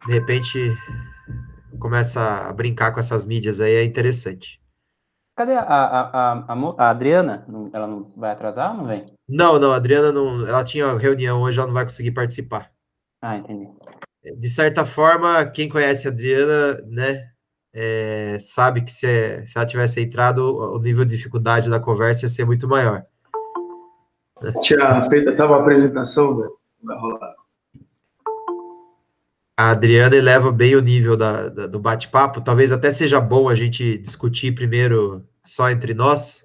De repente, começa a brincar com essas mídias aí, é interessante. Cadê a Adriana? Ela não vai atrasar ou não vem? Não, não, a Adriana não, ela tinha reunião hoje, ela não vai conseguir participar. Ah, entendi. De certa forma, quem conhece a Adriana, né, sabe que se ela tivesse entrado, o nível de dificuldade da conversa ia ser muito maior. Tinha feito, tava a apresentação, né? Vai rolar. A Adriana eleva bem o nível do bate-papo. Talvez até seja bom a gente discutir primeiro só entre nós,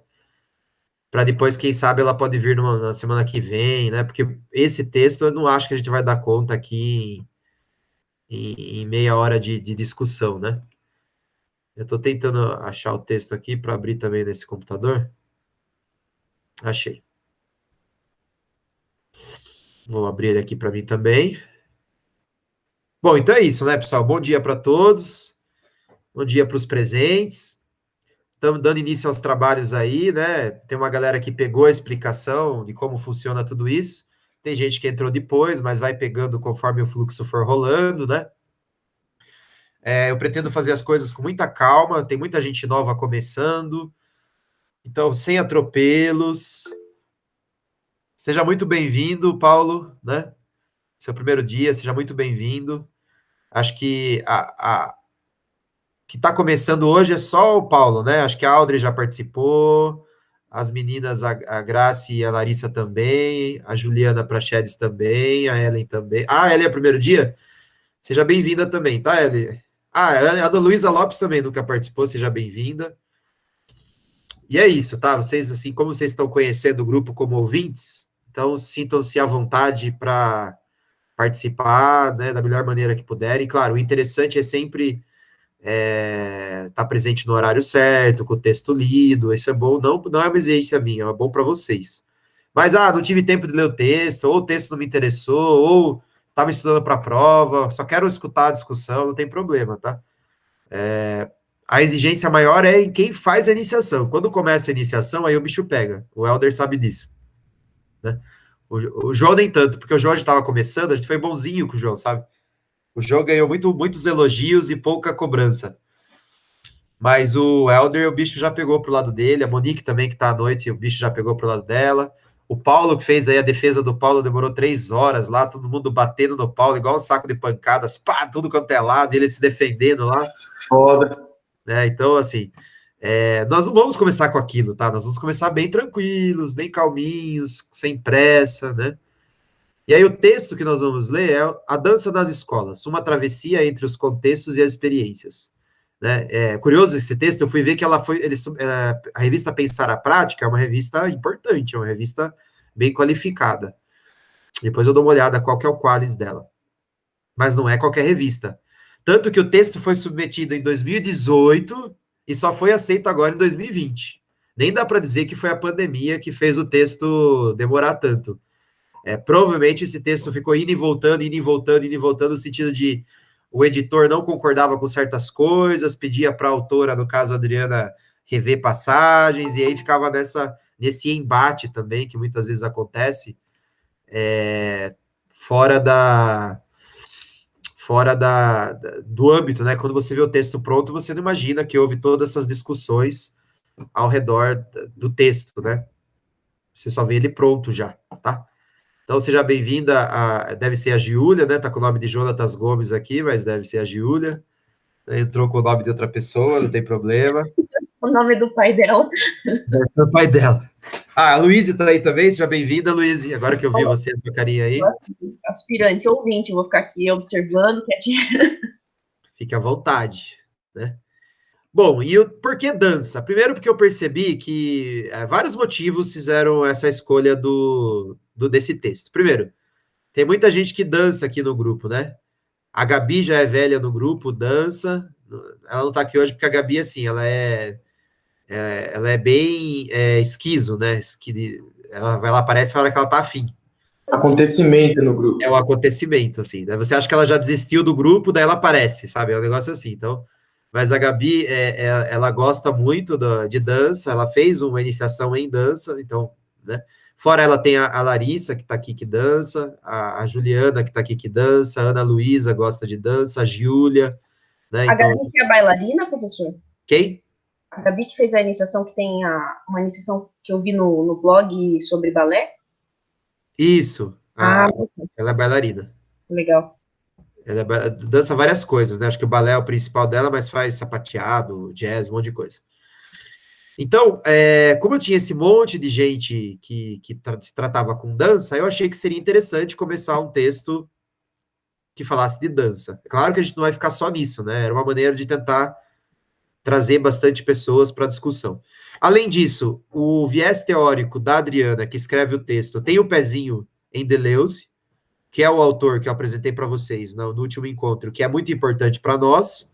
para depois, quem sabe, ela pode vir na semana que vem, né? Porque esse texto eu não acho que a gente vai dar conta aqui em meia hora de discussão, né? Eu estou tentando achar o texto aqui para abrir também nesse computador. Achei. Vou abrir ele aqui para mim também. Bom, então é isso, né, pessoal? Bom dia para todos. Bom dia para os presentes. Estamos dando início aos trabalhos aí, né? Tem uma galera que pegou a explicação de como funciona tudo isso. Tem gente que entrou depois, mas vai pegando conforme o fluxo for rolando, né? Eu pretendo fazer as coisas com muita calma, tem muita gente nova começando, então sem atropelos. Seja muito bem-vindo, Paulo, né? Seu primeiro dia, seja muito bem-vindo. Acho que que está começando hoje é só o Paulo, né? Acho que a Audrey já participou, as meninas, a Grace e a Larissa também, a Juliana Prachedes também, a Ellen também. Ah, a Ellen é o primeiro dia? Seja bem-vinda também, tá, Ellen? Ah, a Ana Luísa Lopes também nunca participou, seja bem-vinda. E é isso, tá? Vocês, assim, como vocês estão conhecendo o grupo como ouvintes, então sintam-se à vontade para participar, né, da melhor maneira que puderem. Claro, o interessante é sempre tá presente no horário certo, com o texto lido, isso é bom, não é uma exigência minha, é bom para vocês. Mas, não tive tempo de ler o texto, ou o texto não me interessou, ou estava estudando para a prova, só quero escutar a discussão, não tem problema, tá? A exigência maior é em quem faz a iniciação. Quando começa a iniciação, aí o bicho pega. O Helder sabe disso, né? O João nem tanto, porque o João já estava começando, a gente foi bonzinho com o João, sabe? O João ganhou muitos elogios e pouca cobrança. Mas o Helder, o bicho já pegou pro lado dele, a Monique também, que tá à noite, o bicho já pegou pro lado dela. O Paulo, que fez aí a defesa do Paulo, demorou 3 horas lá, todo mundo batendo no Paulo, igual um saco de pancadas, pá, tudo quanto é lado, ele se defendendo lá. Foda. Né? Então, assim, nós não vamos começar com aquilo, tá? Nós vamos começar bem tranquilos, bem calminhos, sem pressa, né? E aí o texto que nós vamos ler é A Dança nas Escolas, uma travessia entre os contextos e as experiências. Né? É curioso esse texto, eu fui ver que a revista Pensar a Prática é uma revista importante, é uma revista bem qualificada. Depois eu dou uma olhada qual que é o qualis dela. Mas não é qualquer revista. Tanto que o texto foi submetido em 2018 e só foi aceito agora em 2020. Nem dá para dizer que foi a pandemia que fez o texto demorar tanto. Provavelmente esse texto ficou indo e voltando, indo e voltando, indo e voltando, no sentido de o editor não concordava com certas coisas, pedia para a autora, no caso a Adriana, rever passagens, e aí ficava nesse embate também, que muitas vezes acontece, fora do âmbito, né? Quando você vê o texto pronto, você não imagina que houve todas essas discussões ao redor do texto, né? Você só vê ele pronto já, tá? Então, seja bem-vinda, deve ser a Giúlia, né? Tá com o nome de Jonatas Gomes aqui, mas deve ser a Giúlia. Entrou com o nome de outra pessoa, não tem problema. O nome do pai dela. Deve ser o pai dela. A Luísa tá aí também, seja bem-vinda, Luísa. Agora que eu vi você, a sua carinha aí. Aspirante ouvinte, vou ficar aqui observando, quietinha. Fique à vontade, né? Bom, por que dança? Primeiro porque eu percebi que vários motivos fizeram essa escolha desse texto. Primeiro, tem muita gente que dança aqui no grupo, né? A Gabi já é velha no grupo, dança. Ela não tá aqui hoje porque a Gabi, assim, ela é bem esquizo, né? Ela aparece a hora que ela tá afim. Acontecimento no grupo. É um acontecimento, assim, né? Você acha que ela já desistiu do grupo, daí ela aparece, sabe? É um negócio assim, então... Mas a Gabi, ela gosta muito de dança, ela fez uma iniciação em dança, então, né? Fora ela tem a Larissa, que está aqui, que dança, a Juliana, que está aqui, que dança, a Ana Luísa gosta de dança, a Júlia, né? A Então, Gabi que é bailarina, professor? quem? A Gabi que fez a iniciação, que tem uma iniciação que eu vi no blog sobre balé? Isso, Ah, ela é bailarina. legal. Ela dança várias coisas, né? Acho que o balé é o principal dela, mas faz sapateado, jazz, um monte de coisa. Então, como eu tinha esse monte de gente que se tratava com dança, eu achei que seria interessante começar um texto que falasse de dança. É claro que a gente não vai ficar só nisso, né? Era uma maneira de tentar trazer bastante pessoas para a discussão. Além disso, o viés teórico da Adriana, que escreve o texto, tem o pezinho em Deleuze, que é o autor que eu apresentei para vocês no último encontro, que é muito importante para nós.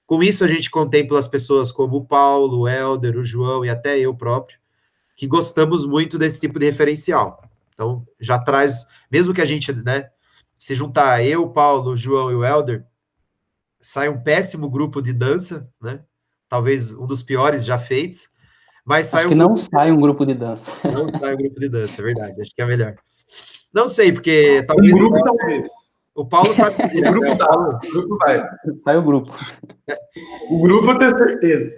Com isso, a gente contempla as pessoas como o Paulo, o Helder, o João e até eu próprio, que gostamos muito desse tipo de referencial. Então, já traz, mesmo que a gente, né, se juntar eu, o Paulo, o João e o Helder, sai um péssimo grupo de dança, né? Talvez um dos piores já feitos, mas sai Acho um que grupo, não sai um grupo de dança. não sai um grupo de dança, é verdade, acho que é melhor. Não sei, porque Um talvez grupo, talvez. o Paulo sabe O direto, né? grupo dá, o grupo vai. Sai o grupo. O grupo eu tenho certeza.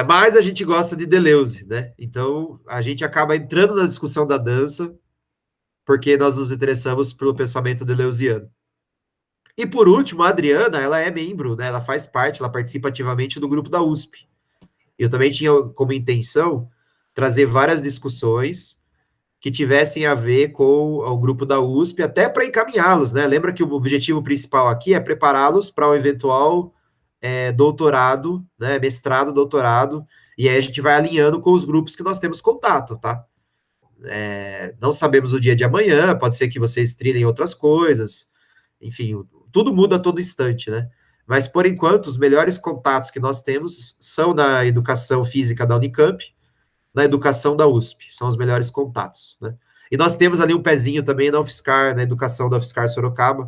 Mas a gente gosta de Deleuze, né? Então a gente acaba entrando na discussão da dança porque nós nos interessamos pelo pensamento deleuziano. E por último, a Adriana, ela é membro, né? Ela faz parte, ela participa ativamente do grupo da USP. Eu também tinha como intenção trazer várias discussões que tivessem a ver com o grupo da USP, até para encaminhá-los, né? Lembra que o objetivo principal aqui é prepará-los para um eventual doutorado, né? Mestrado, doutorado, e aí a gente vai alinhando com os grupos que nós temos contato, tá? Não sabemos o dia de amanhã, pode ser que vocês trilhem outras coisas, enfim, tudo muda a todo instante, né? Mas, por enquanto, os melhores contatos que nós temos são na educação física da Unicamp, na educação da USP, são os melhores contatos, né? E nós temos ali um pezinho também na UFSCar, na educação da UFSCar Sorocaba,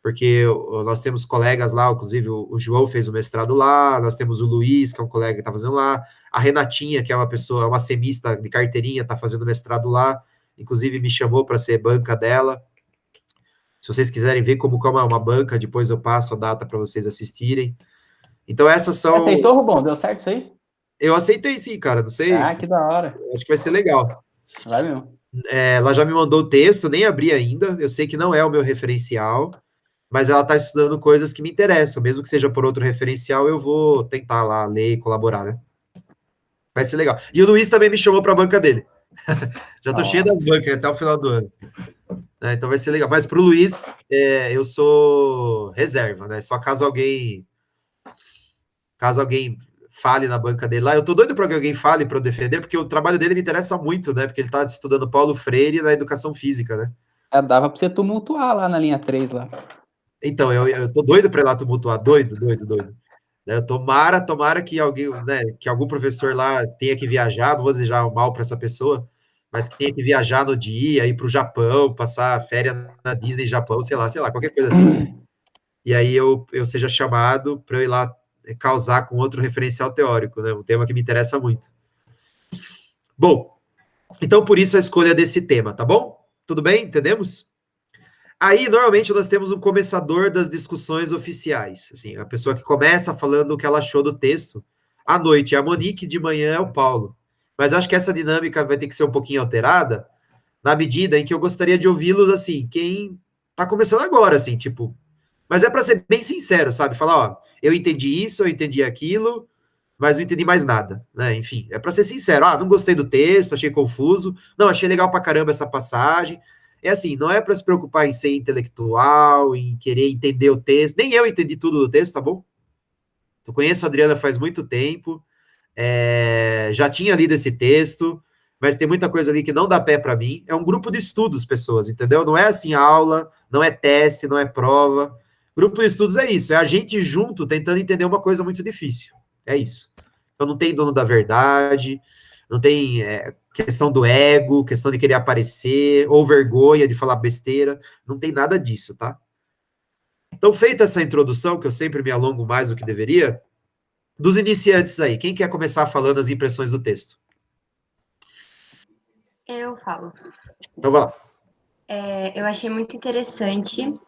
porque nós temos colegas lá, inclusive o João fez o mestrado lá, nós temos o Luiz, que é um colega que está fazendo lá, a Renatinha, que é uma pessoa, uma semista de carteirinha, está fazendo mestrado lá, inclusive me chamou para ser banca dela. Se vocês quiserem ver como é uma banca, depois eu passo a data para vocês assistirem. Então essas são... Aceitou, Rubão? Deu certo isso aí? Eu aceitei sim, cara, não sei, Ah, que da hora. acho que vai ser legal. Vai mesmo. Ela já me mandou o texto, nem abri ainda, eu sei que não é o meu referencial, mas ela está estudando coisas que me interessam, mesmo que seja por outro referencial, eu vou tentar lá ler e colaborar, né? Vai ser legal. E o Luiz também me chamou para a banca dele. Já tô cheio das bancas até o final do ano. Então vai ser legal. Mas para o Luiz, eu sou reserva, né? Só caso alguém fale na banca dele lá. Eu tô doido para que alguém fale para eu defender, porque o trabalho dele me interessa muito, né? Porque ele está estudando Paulo Freire na educação física, né? Dava para você tumultuar lá na linha 3 lá. Então, eu tô doido para ir lá tumultuar, doido. Né, tomara que alguém, né, que algum professor lá tenha que viajar, não vou desejar mal para essa pessoa, mas que tenha que viajar no dia, ir para o Japão, passar férias na Disney Japão, sei lá, qualquer coisa assim. E aí eu seja chamado para eu ir lá causar com outro referencial teórico, né, um tema que me interessa muito. Bom, então por isso a escolha desse tema, tá bom? Tudo bem? Entendemos? Aí, normalmente, nós temos um começador das discussões oficiais, assim, a pessoa que começa falando o que ela achou do texto. À noite é a Monique, de manhã é o Paulo. Mas acho que essa dinâmica vai ter que ser um pouquinho alterada, na medida em que eu gostaria de ouvi-los, assim, quem tá começando agora, assim, tipo... Mas é para ser bem sincero, sabe? Falar, ó, eu entendi isso, eu entendi aquilo, mas não entendi mais nada, né? Enfim, é para ser sincero. Ah, não gostei do texto, achei confuso. Não, achei legal pra caramba essa passagem. É assim, não é para se preocupar em ser intelectual, em querer entender o texto. Nem eu entendi tudo do texto, tá bom? Eu conheço a Adriana faz muito tempo, já tinha lido esse texto, mas tem muita coisa ali que não dá pé para mim. É um grupo de estudos, pessoas, entendeu? Não é assim aula, não é teste, não é prova. Grupo de estudos é isso, é a gente junto tentando entender uma coisa muito difícil. É isso. Então não tem dono da verdade, não tem questão do ego, questão de querer aparecer, ou vergonha de falar besteira, não tem nada disso, tá? Então, feita essa introdução, que eu sempre me alongo mais do que deveria, dos iniciantes aí, quem quer começar falando as impressões do texto? Eu falo. Então, vai lá. Eu achei muito interessante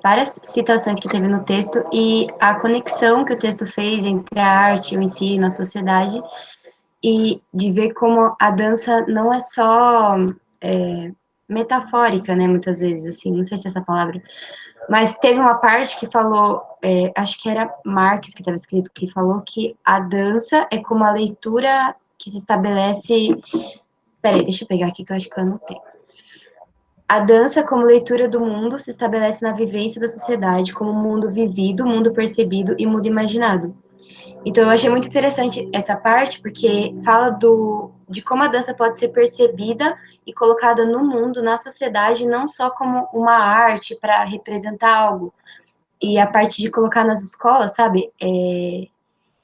várias citações que teve no texto e a conexão que o texto fez entre a arte, o ensino, a sociedade, e de ver como a dança não é só metafórica, né, muitas vezes, assim, não sei se é essa palavra, mas teve uma parte que falou, acho que era Marx que estava escrito, que falou que a dança é como a leitura que se estabelece... Peraí, deixa eu pegar aqui que eu acho que eu anotei. A dança, como leitura do mundo, se estabelece na vivência da sociedade como mundo vivido, mundo percebido e mundo imaginado. Então, eu achei muito interessante essa parte, porque fala de como a dança pode ser percebida e colocada no mundo, na sociedade, não só como uma arte para representar algo. E a parte de colocar nas escolas, sabe?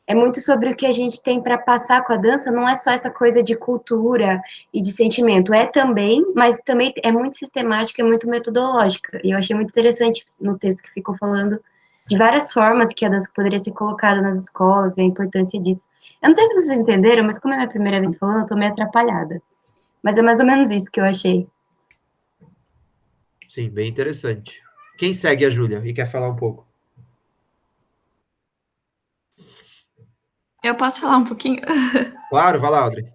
É muito sobre o que a gente tem para passar com a dança, não é só essa coisa de cultura e de sentimento, é também, mas também é muito sistemática, é muito metodológica. E eu achei muito interessante no texto que ficou falando de várias formas que a dança poderia ser colocada nas escolas e a importância disso. Eu não sei se vocês entenderam, mas como é a minha primeira vez falando, eu tô meio atrapalhada. Mas é mais ou menos isso que eu achei. Sim, bem interessante. Quem segue a Júlia e quer falar um pouco? Eu posso falar um pouquinho? Claro, vai lá, Audrey.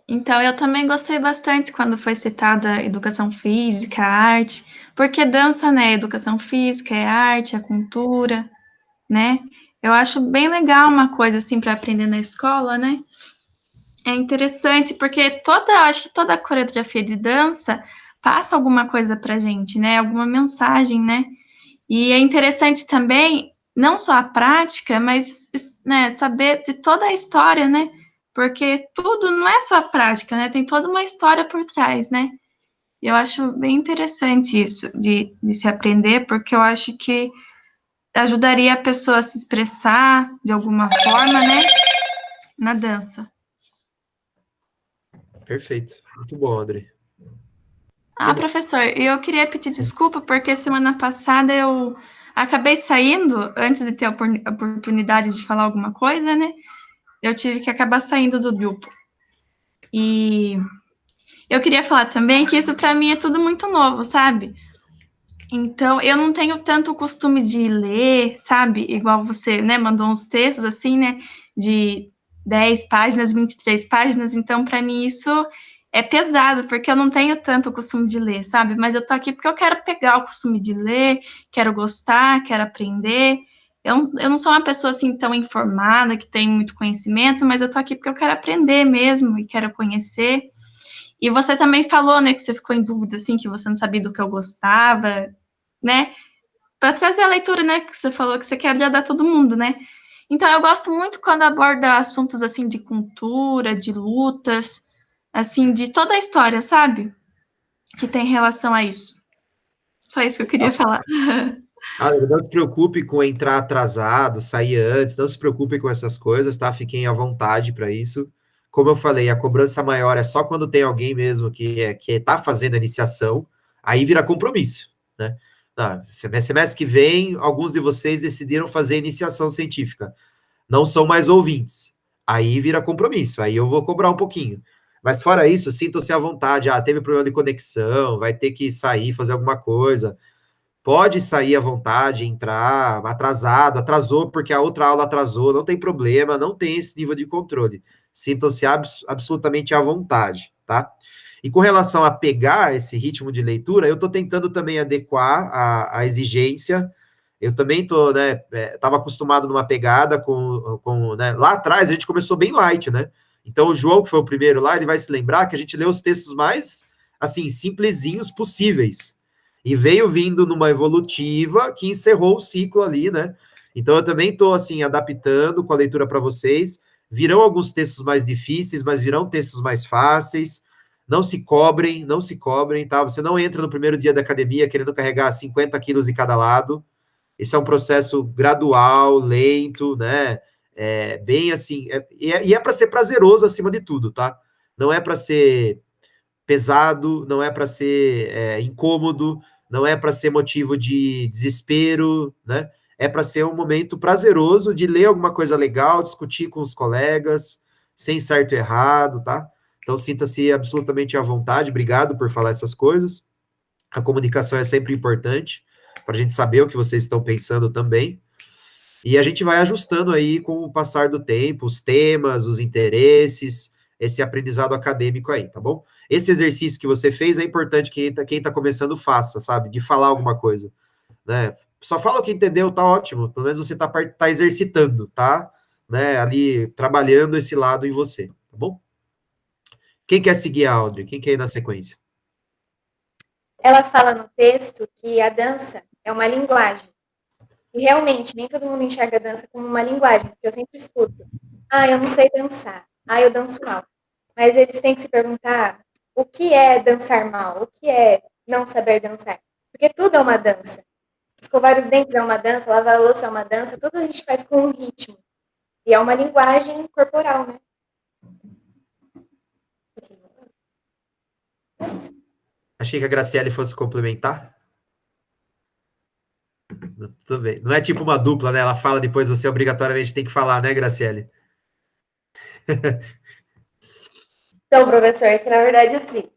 Então, eu também gostei bastante quando foi citada educação física, arte, porque dança, né, é educação física, é arte, é cultura, né? Eu acho bem legal uma coisa assim para aprender na escola, né? É interessante porque acho que toda a coreografia de dança passa alguma coisa pra gente, né? Alguma mensagem, né? E é interessante também, não só a prática, mas, né, saber de toda a história, né? Porque tudo não é só a prática, né? Tem toda uma história por trás, né? E eu acho bem interessante isso de se aprender, porque eu acho que ajudaria a pessoa a se expressar de alguma forma, né? Na dança. Perfeito. Muito bom, Audrey. Ah, professor, eu queria pedir desculpa porque semana passada eu acabei saindo antes de ter a oportunidade de falar alguma coisa, né? Eu tive que acabar saindo do grupo. E eu queria falar também que isso para mim é tudo muito novo, sabe? Então, eu não tenho tanto costume de ler, sabe? Igual você, né, mandou uns textos assim, né, de 10 páginas, 23 páginas. Então, para mim isso é pesado, porque eu não tenho tanto costume de ler, sabe? Mas eu tô aqui porque eu quero pegar o costume de ler, quero gostar, quero aprender. Eu não sou uma pessoa assim tão informada, que tem muito conhecimento, mas eu tô aqui porque eu quero aprender mesmo e quero conhecer. E você também falou, né, que você ficou em dúvida, assim, que você não sabia do que eu gostava, né? Para trazer a leitura, né, que você falou que você quer agradar todo mundo, né? Então, eu gosto muito quando aborda assuntos, assim, de cultura, de lutas, assim, de toda a história, sabe? Que tem relação a isso. Só isso que eu queria falar. Não se preocupe com entrar atrasado, sair antes, não se preocupe com essas coisas, tá? Fiquem à vontade para isso. Como eu falei, a cobrança maior é só quando tem alguém mesmo que tá fazendo a iniciação, aí vira compromisso, né? Semestre que vem, alguns de vocês decidiram fazer iniciação científica, não são mais ouvintes, aí vira compromisso, aí eu vou cobrar um pouquinho. Mas fora isso, sintam-se à vontade, teve problema de conexão, vai ter que sair, fazer alguma coisa, pode sair à vontade, entrar atrasado, atrasou porque a outra aula atrasou, não tem problema, não tem esse nível de controle. Sintam-se absolutamente à vontade, tá? E com relação a pegar esse ritmo de leitura, eu estou tentando também adequar a exigência. Eu também estou, né, estava acostumado numa pegada né, lá atrás a gente começou bem light, né? Então o João, que foi o primeiro lá, ele vai se lembrar que a gente leu os textos mais, assim, simplesinhos possíveis. E veio vindo numa evolutiva que encerrou o ciclo ali, né? Então eu também estou, assim, adaptando com a leitura para vocês. Virão alguns textos mais difíceis, mas virão textos mais fáceis. Não se cobrem, não se cobrem, tá? Você não entra no primeiro dia da academia querendo carregar 50 quilos de cada lado. Esse é um processo gradual, lento, né? Bem assim, e é para ser prazeroso acima de tudo, tá? Não é para ser pesado, não é para ser incômodo, não é para ser motivo de desespero, né? É para ser um momento prazeroso de ler alguma coisa legal, discutir com os colegas, sem certo e errado, tá? Então, sinta-se absolutamente à vontade, obrigado por falar essas coisas. A comunicação é sempre importante, para a gente saber o que vocês estão pensando também. E a gente vai ajustando aí com o passar do tempo, os temas, os interesses, esse aprendizado acadêmico aí, tá bom? Esse exercício que você fez é importante que quem tá começando faça, sabe? De falar alguma coisa, né? Só fala o que entendeu, tá ótimo. Pelo menos você tá exercitando, tá? Né? Ali, trabalhando esse lado em você, tá bom? Quem quer seguir a Audrey? Quem quer ir na sequência? Ela fala no texto que a dança é uma linguagem. E realmente, nem todo mundo enxerga a dança como uma linguagem, porque eu sempre escuto. Eu não sei dançar. Eu danço mal. Mas eles têm que se perguntar o que é dançar mal, o que é não saber dançar. Porque tudo é uma dança. Escovar os dentes é uma dança, lavar a louça é uma dança, tudo a gente faz com um ritmo. E é uma linguagem corporal, né? Achei que a Graciele fosse complementar. Tudo bem. Não é tipo uma dupla, né? Ela fala, depois você obrigatoriamente tem que falar, né, Graciele? Então, professor, é que na verdade, assim,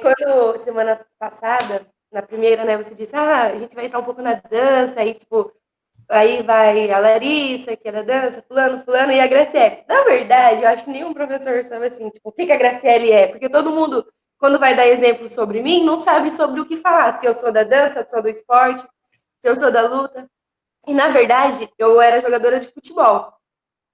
quando semana passada, na primeira, né, você disse, a gente vai entrar um pouco na dança, aí, tipo, aí vai a Larissa, que é da dança, fulano, e a Graciele. Na verdade, eu acho que nenhum professor sabe, assim, tipo, o que a Graciele é, porque todo mundo, quando vai dar exemplo sobre mim, não sabe sobre o que falar, se eu sou da dança, se eu sou do esporte, se eu sou da luta. E, na verdade, eu era jogadora de futebol.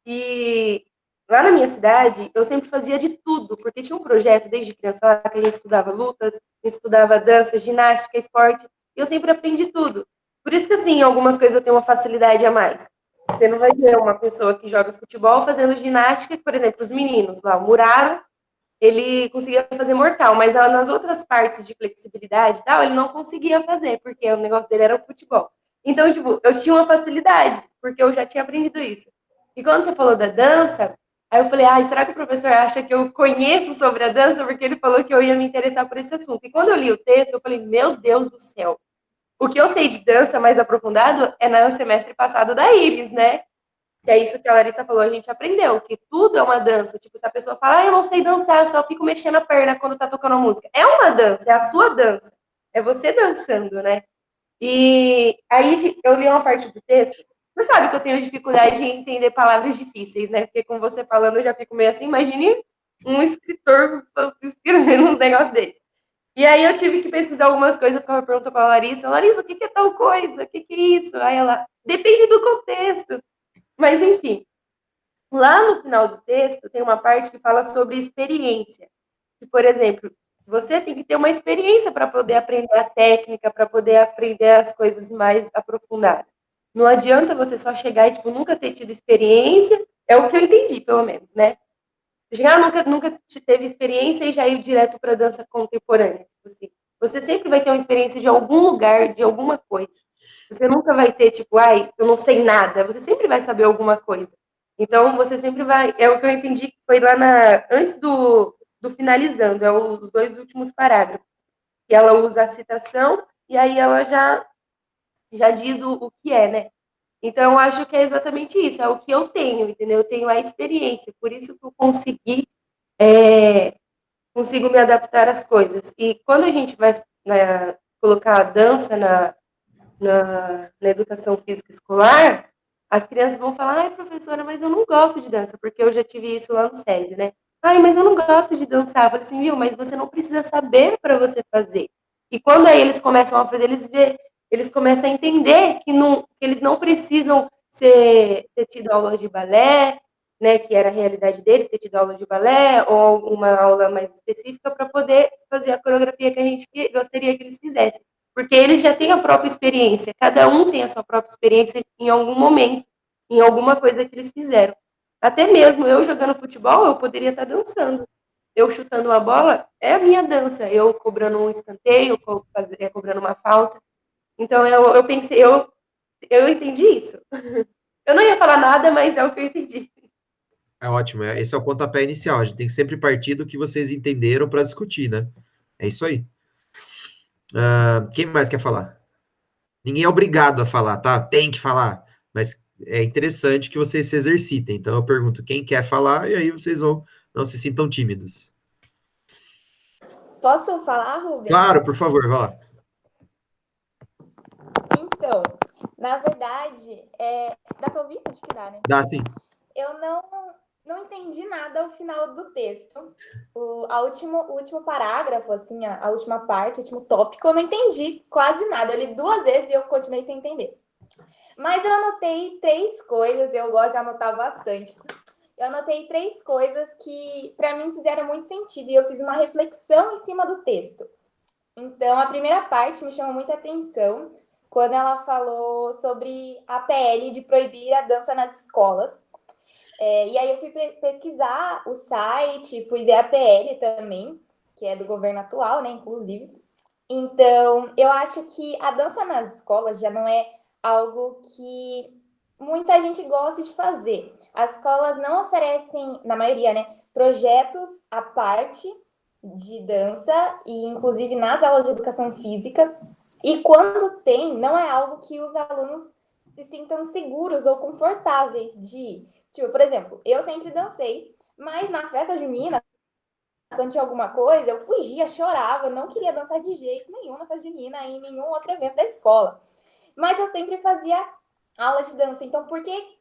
E lá na minha cidade, eu sempre fazia de tudo, porque tinha um projeto desde criança lá que a gente estudava lutas, a gente estudava dança, ginástica, esporte, e eu sempre aprendi tudo. Por isso que, assim, em algumas coisas eu tenho uma facilidade a mais. Você não vai ver uma pessoa que joga futebol fazendo ginástica, por exemplo, os meninos lá, o Muraro, ele conseguia fazer mortal, mas nas outras partes de flexibilidade e tal, ele não conseguia fazer, porque o negócio dele era o futebol. Então, tipo, eu tinha uma facilidade, porque eu já tinha aprendido isso. E quando você falou da dança, aí eu falei, será que o professor acha que eu conheço sobre a dança? Porque ele falou que eu ia me interessar por esse assunto. E quando eu li o texto, eu falei, meu Deus do céu. O que eu sei de dança mais aprofundado é no semestre passado da Iris, né? Que é isso que a Larissa falou, a gente aprendeu, que tudo é uma dança. Tipo, se a pessoa fala, eu não sei dançar, eu só fico mexendo a perna quando tá tocando a música. É uma dança, é a sua dança. É você dançando, né? E aí eu li uma parte do texto. Você sabe que eu tenho dificuldade em entender palavras difíceis, né? Porque com você falando eu já fico meio assim, imagine um escritor escrevendo um negócio desse. E aí eu tive que pesquisar algumas coisas, eu ficava perguntando para a Larissa, o que é tal coisa? O que é isso? Aí ela, depende do contexto. Mas enfim, lá no final do texto tem uma parte que fala sobre experiência. Que, por exemplo, você tem que ter uma experiência para poder aprender a técnica, para poder aprender as coisas mais aprofundadas. Não adianta você só chegar e, tipo, nunca ter tido experiência, é o que eu entendi, pelo menos, né? Chegar, nunca teve experiência e já ir direto para a dança contemporânea. Tipo assim. Você sempre vai ter uma experiência de algum lugar, de alguma coisa. Você nunca vai ter, tipo, eu não sei nada. Você sempre vai saber alguma coisa. Então, você sempre vai... É o que eu entendi que foi lá antes do finalizando, os 2 últimos parágrafos. Que ela usa a citação e aí ela já diz o que é, né? Então, eu acho que é exatamente isso, é o que eu tenho, entendeu? Eu tenho a experiência, por isso que eu consigo me adaptar às coisas. E quando a gente vai colocar a dança na educação física escolar, as crianças vão falar, professora, mas eu não gosto de dança, porque eu já tive isso lá no SESI, né? Mas eu não gosto de dançar. Eu falei assim, viu, mas você não precisa saber para você fazer. E quando aí eles começam a fazer, eles começam a entender que eles não precisam ter tido aula de balé, né, que era a realidade deles, ter tido aula de balé ou uma aula mais específica para poder fazer a coreografia que a gente gostaria que eles fizessem. Porque eles já têm a própria experiência, cada um tem a sua própria experiência em algum momento, em alguma coisa que eles fizeram. Até mesmo eu jogando futebol, eu poderia estar dançando. Eu chutando uma bola, é a minha dança. Eu cobrando um escanteio, cobrando uma falta. Então, eu pensei, eu entendi isso. Eu não ia falar nada, mas é o que eu entendi. É ótimo, esse é o pontapé inicial. A gente tem que sempre partir do que vocês entenderam para discutir, né? É isso aí. Quem mais quer falar? Ninguém é obrigado a falar, tá? Tem que falar. Mas é interessante que vocês se exercitem. Então eu pergunto quem quer falar e aí vocês vão Não se sintam tímidos. Posso falar, Rubens? Claro, por favor, vai lá. Então, na verdade, dá para ouvir? Acho que dá, né? Dá sim. Eu não entendi nada ao final do texto. O último parágrafo, assim, a última parte, o último tópico, eu não entendi quase nada. Eu li 2 vezes e eu continuei sem entender. Mas eu anotei 3 coisas, eu gosto de anotar bastante. Eu anotei 3 coisas que, para mim, fizeram muito sentido e eu fiz uma reflexão em cima do texto. Então, a primeira parte me chamou muita atenção quando ela falou sobre a PL de proibir a dança nas escolas. E aí eu fui pesquisar o site, fui ver a PL também, que é do governo atual, né, inclusive. Então, eu acho que a dança nas escolas já não é algo que muita gente gosta de fazer. As escolas não oferecem, na maioria, né, projetos à parte de dança, e inclusive nas aulas de educação física. E quando tem, não é algo que os alunos se sintam seguros ou confortáveis de ir. Tipo, por exemplo, eu sempre dancei, mas na festa junina, quando tinha alguma coisa, eu fugia, chorava, não queria dançar de jeito nenhum na festa junina e em nenhum outro evento da escola. Mas eu sempre fazia aula de dança. Então, por que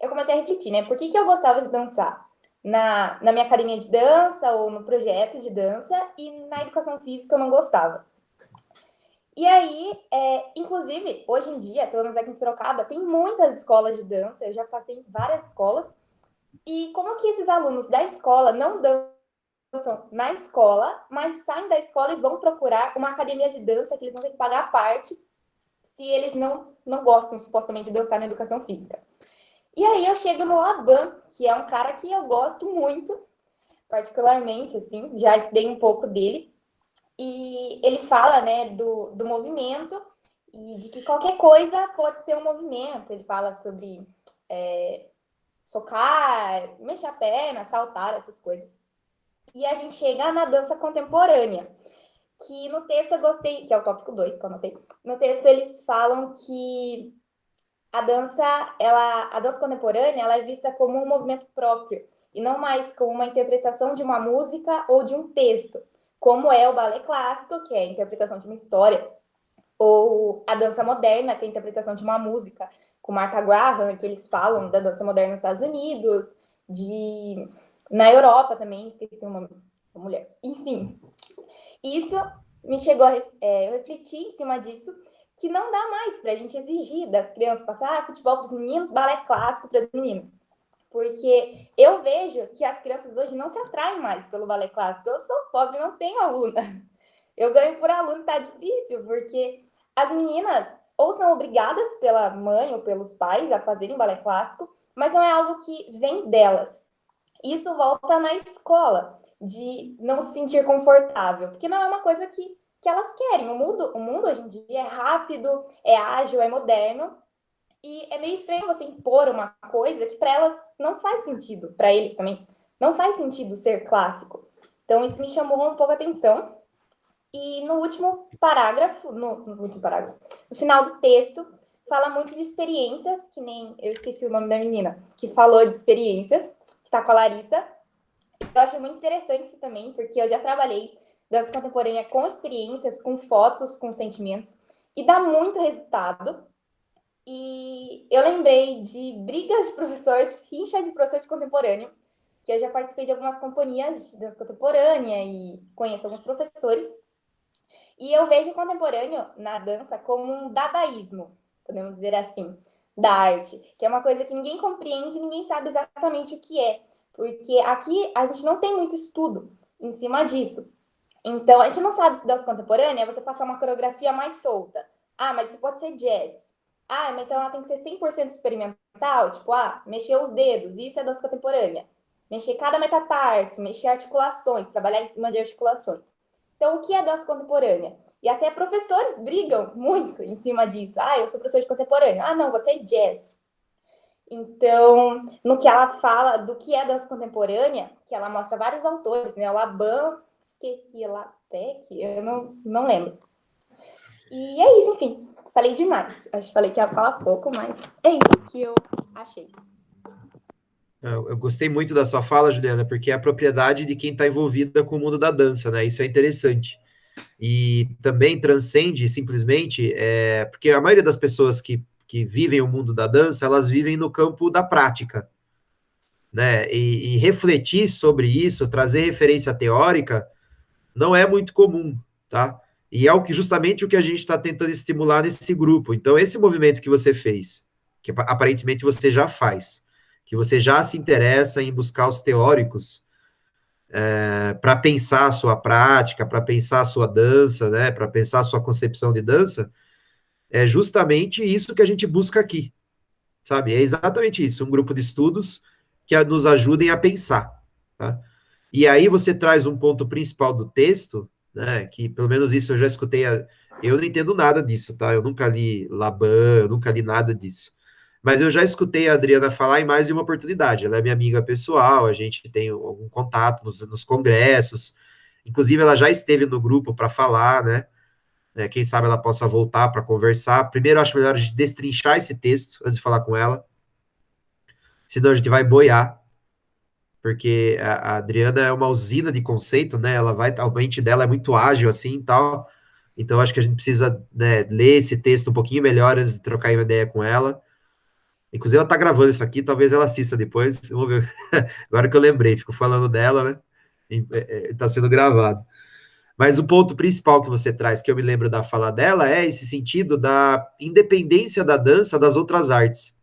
eu comecei a refletir, né? Por que eu gostava de dançar? Na minha academia de dança ou no projeto de dança, e na educação física eu não gostava. E aí, inclusive, hoje em dia, pelo menos aqui em Sorocaba, tem muitas escolas de dança, eu já passei em várias escolas, e como que esses alunos da escola não dançam na escola, mas saem da escola e vão procurar uma academia de dança que eles vão ter que pagar a parte se eles não gostam, supostamente, de dançar na educação física. E aí eu chego no Laban, que é um cara que eu gosto muito, particularmente, assim, já estudei um pouco dele, e ele fala, né, do movimento e de que qualquer coisa pode ser um movimento. Ele fala sobre socar, mexer a perna, saltar, essas coisas. E a gente chega na dança contemporânea, que no texto eu gostei, que é o tópico 2 que eu anotei. No texto eles falam que a dança contemporânea, ela é vista como um movimento próprio e não mais como uma interpretação de uma música ou de um texto, como é o balé clássico, que é a interpretação de uma história, ou a dança moderna, que é a interpretação de uma música, com Martha Graham, que eles falam da dança moderna nos Estados Unidos, na Europa também, esqueci o nome da mulher. Enfim, isso me chegou eu refleti em cima disso, que não dá mais para a gente exigir das crianças passar futebol para os meninos, balé clássico para as meninas. Porque eu vejo que as crianças hoje não se atraem mais pelo balé clássico. Eu sou pobre, não tenho aluna. Eu ganho por aluno, tá difícil, porque as meninas ou são obrigadas pela mãe ou pelos pais a fazerem balé clássico, mas não é algo que vem delas. Isso volta na escola, de não se sentir confortável, porque não é uma coisa que elas querem. O mundo hoje em dia é rápido, é ágil, é moderno, e é meio estranho você impor uma coisa que para elas não faz sentido, para eles também, não faz sentido ser clássico. Então isso me chamou um pouco a atenção. E no último parágrafo, no final do texto, fala muito de experiências, que nem eu esqueci o nome da menina, que falou de experiências, que tá com a Larissa. Eu acho muito interessante isso também, porque eu já trabalhei dança contemporânea com experiências, com fotos, com sentimentos, e dá muito resultado. E eu lembrei de brigas de professores, rincha de professor de contemporâneo, que eu já participei de algumas companhias de dança contemporânea e conheço alguns professores. E eu vejo o contemporâneo na dança como um dadaísmo, podemos dizer assim, da arte, que é uma coisa que ninguém compreende, ninguém sabe exatamente o que é, porque aqui a gente não tem muito estudo em cima disso. Então, a gente não sabe se dança contemporânea é você passar uma coreografia mais solta. Ah, mas isso pode ser jazz. Ah, mas então ela tem que ser 100% experimental, tipo, mexer os dedos, isso é dança contemporânea. Mexer cada metatarso, mexer articulações, trabalhar em cima de articulações. Então, o que é dança contemporânea? E até professores brigam muito em cima disso. Ah, eu sou professor de contemporâneo. Ah, não, você é jazz. Então, no que ela fala do que é dança contemporânea, que ela mostra vários autores, né? O Laban, esqueci, Lapec, eu não lembro. E é isso, enfim. Falei demais. Acho que falei que ia falar pouco, mas é isso que eu achei. Eu gostei muito da sua fala, Juliana, porque é a propriedade de quem está envolvida com o mundo da dança, né? Isso é interessante. E também transcende simplesmente, porque a maioria das pessoas que vivem o mundo da dança, elas vivem no campo da prática, né? E refletir sobre isso, trazer referência teórica, não é muito comum, tá? E é justamente o que a gente está tentando estimular nesse grupo. Então, esse movimento que você fez, que aparentemente você já faz, que você já se interessa em buscar os teóricos para pensar a sua prática, para pensar a sua dança, né? Para pensar a sua concepção de dança, é justamente isso que a gente busca aqui, sabe? É exatamente isso, um grupo de estudos que nos ajudem a pensar, tá? E aí você traz um ponto principal do texto, né, que pelo menos isso eu já escutei, eu não entendo nada disso, tá? Eu nunca li Laban, eu nunca li nada disso. Mas eu já escutei a Adriana falar em mais de uma oportunidade. Ela é minha amiga pessoal, a gente tem algum contato nos congressos. Inclusive, ela já esteve no grupo para falar, né? Quem sabe ela possa voltar para conversar. Primeiro, eu acho melhor a gente destrinchar esse texto antes de falar com ela. Senão a gente vai boiar, porque a Adriana é uma usina de conceito, né? A mente dela é muito ágil assim e tal. Então, acho que a gente precisa, né, ler esse texto um pouquinho melhor antes de trocar uma ideia com ela. Inclusive, ela tá gravando isso aqui, talvez ela assista depois. Vamos ver. Agora que eu lembrei, fico falando dela, né? Tá sendo gravado. Mas o ponto principal que você traz, que eu me lembro da fala dela, é esse sentido da independência da dança das outras artes,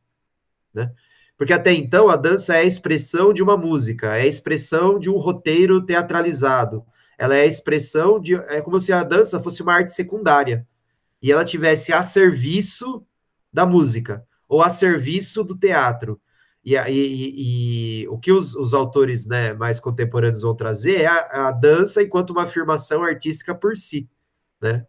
né? Porque até então a dança é a expressão de uma música, é a expressão de um roteiro teatralizado. Ela é a expressão de. É como se a dança fosse uma arte secundária e ela tivesse a serviço da música ou a serviço do teatro. E o que os autores, né, mais contemporâneos vão trazer é a dança enquanto uma afirmação artística por si, né?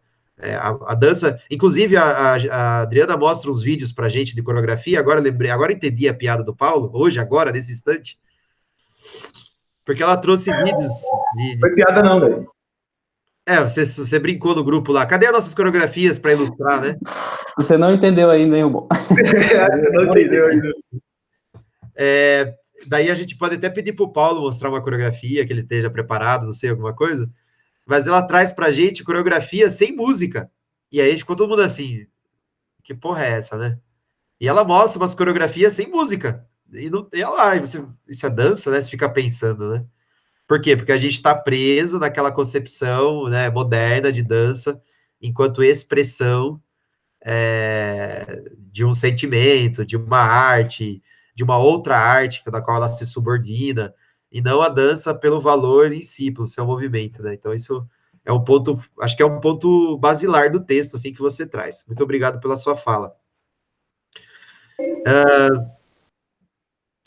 A dança, inclusive a Adriana mostra uns vídeos pra gente de coreografia, agora lembrei, agora entendi a piada do Paulo, hoje, agora, nesse instante, porque ela trouxe vídeos Foi piada não, velho. Você brincou no grupo lá. Cadê as nossas coreografias para ilustrar, né? Você não entendeu ainda, hein, bom? Não entendeu ainda. Daí a gente pode até pedir para o Paulo mostrar uma coreografia, que ele esteja preparado, não sei, alguma coisa. Mas ela traz pra gente coreografia sem música. E aí ficou todo mundo assim, que porra é essa, né? E ela mostra umas coreografias sem música. E olha lá, isso é dança, né? Você fica pensando, né? Por quê? Porque a gente está preso naquela concepção, né, moderna de dança enquanto expressão de um sentimento, de uma arte, de uma outra arte da qual ela se subordina, e não a dança pelo valor em si, pelo seu movimento, né? Então isso é um ponto, acho que é um ponto basilar do texto, assim, que você traz. Muito obrigado pela sua fala.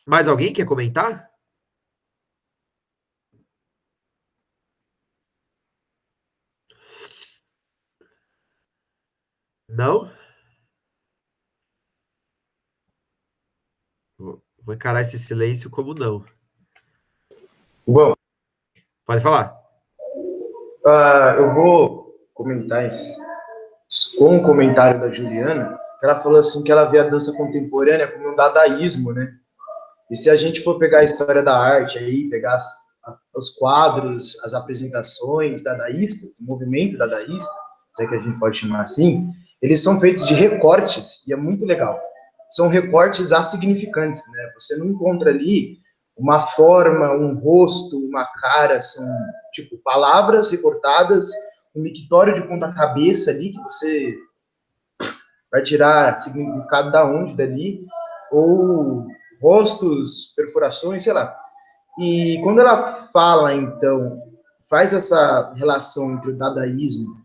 Mais alguém quer comentar? Não? Vou encarar esse silêncio como não. Bom, Pode falar. eu vou comentar com o comentário da Juliana, que ela falou assim que ela vê a dança contemporânea como um dadaísmo, né? E se a gente for pegar a história da arte aí, pegar os quadros, as apresentações dadaístas, o movimento dadaísta, se é que a gente pode chamar assim, eles são feitos de recortes, e é muito legal. São recortes assignificantes, né? Você não encontra ali uma forma, um rosto, uma cara, são, tipo, palavras recortadas, um mictório de ponta cabeça ali, que você vai tirar significado da onde, dali, ou rostos, perfurações, sei lá. E quando ela fala, então, faz essa relação entre o dadaísmo,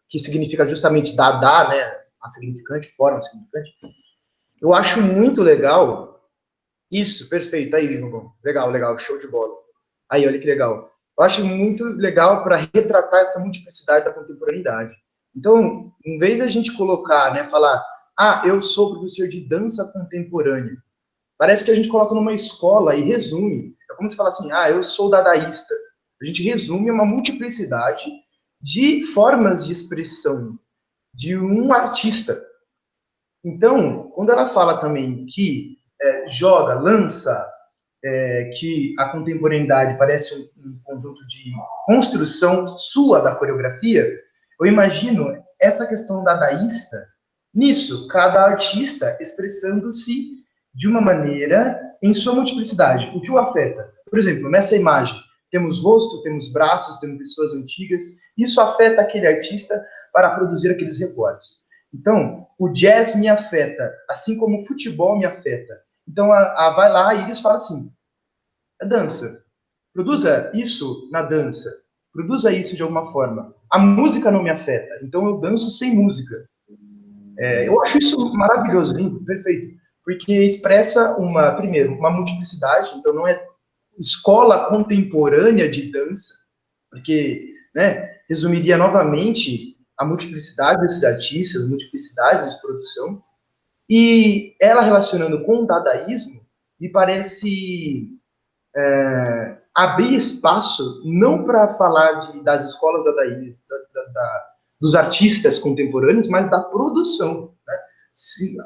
que significa justamente dadá, né, a significante, forma significante, eu acho muito legal isso, perfeito, aí, legal, show de bola. Aí, olha que legal. Eu acho muito legal para retratar essa multiplicidade da contemporaneidade. Então, em vez de a gente colocar, né, falar, eu sou professor de dança contemporânea, parece que a gente coloca numa escola e resume. É como se falar assim, eu sou dadaísta. A gente resume uma multiplicidade de formas de expressão de um artista. Então, quando ela fala também que joga, lança, que a contemporaneidade parece um conjunto de construção sua da coreografia, eu imagino essa questão dadaísta nisso, cada artista expressando-se de uma maneira em sua multiplicidade. O que o afeta? Por exemplo, nessa imagem, temos rosto, temos braços, temos pessoas antigas. Isso afeta aquele artista para produzir aqueles recortes. Então, o jazz me afeta, assim como o futebol me afeta. Então, vai lá, a Iris fala assim, a dança, produza isso na dança, produza isso de alguma forma. A música não me afeta, então eu danço sem música. Eu acho isso maravilhoso, lindo, perfeito, porque expressa, primeiro, uma multiplicidade, então não é escola contemporânea de dança, porque, né, resumiria novamente a multiplicidade desses artistas, multiplicidade de produção, e ela relacionando com o dadaísmo, me parece abrir espaço, não para falar das escolas dadaístas, dos artistas contemporâneos, mas da produção, né?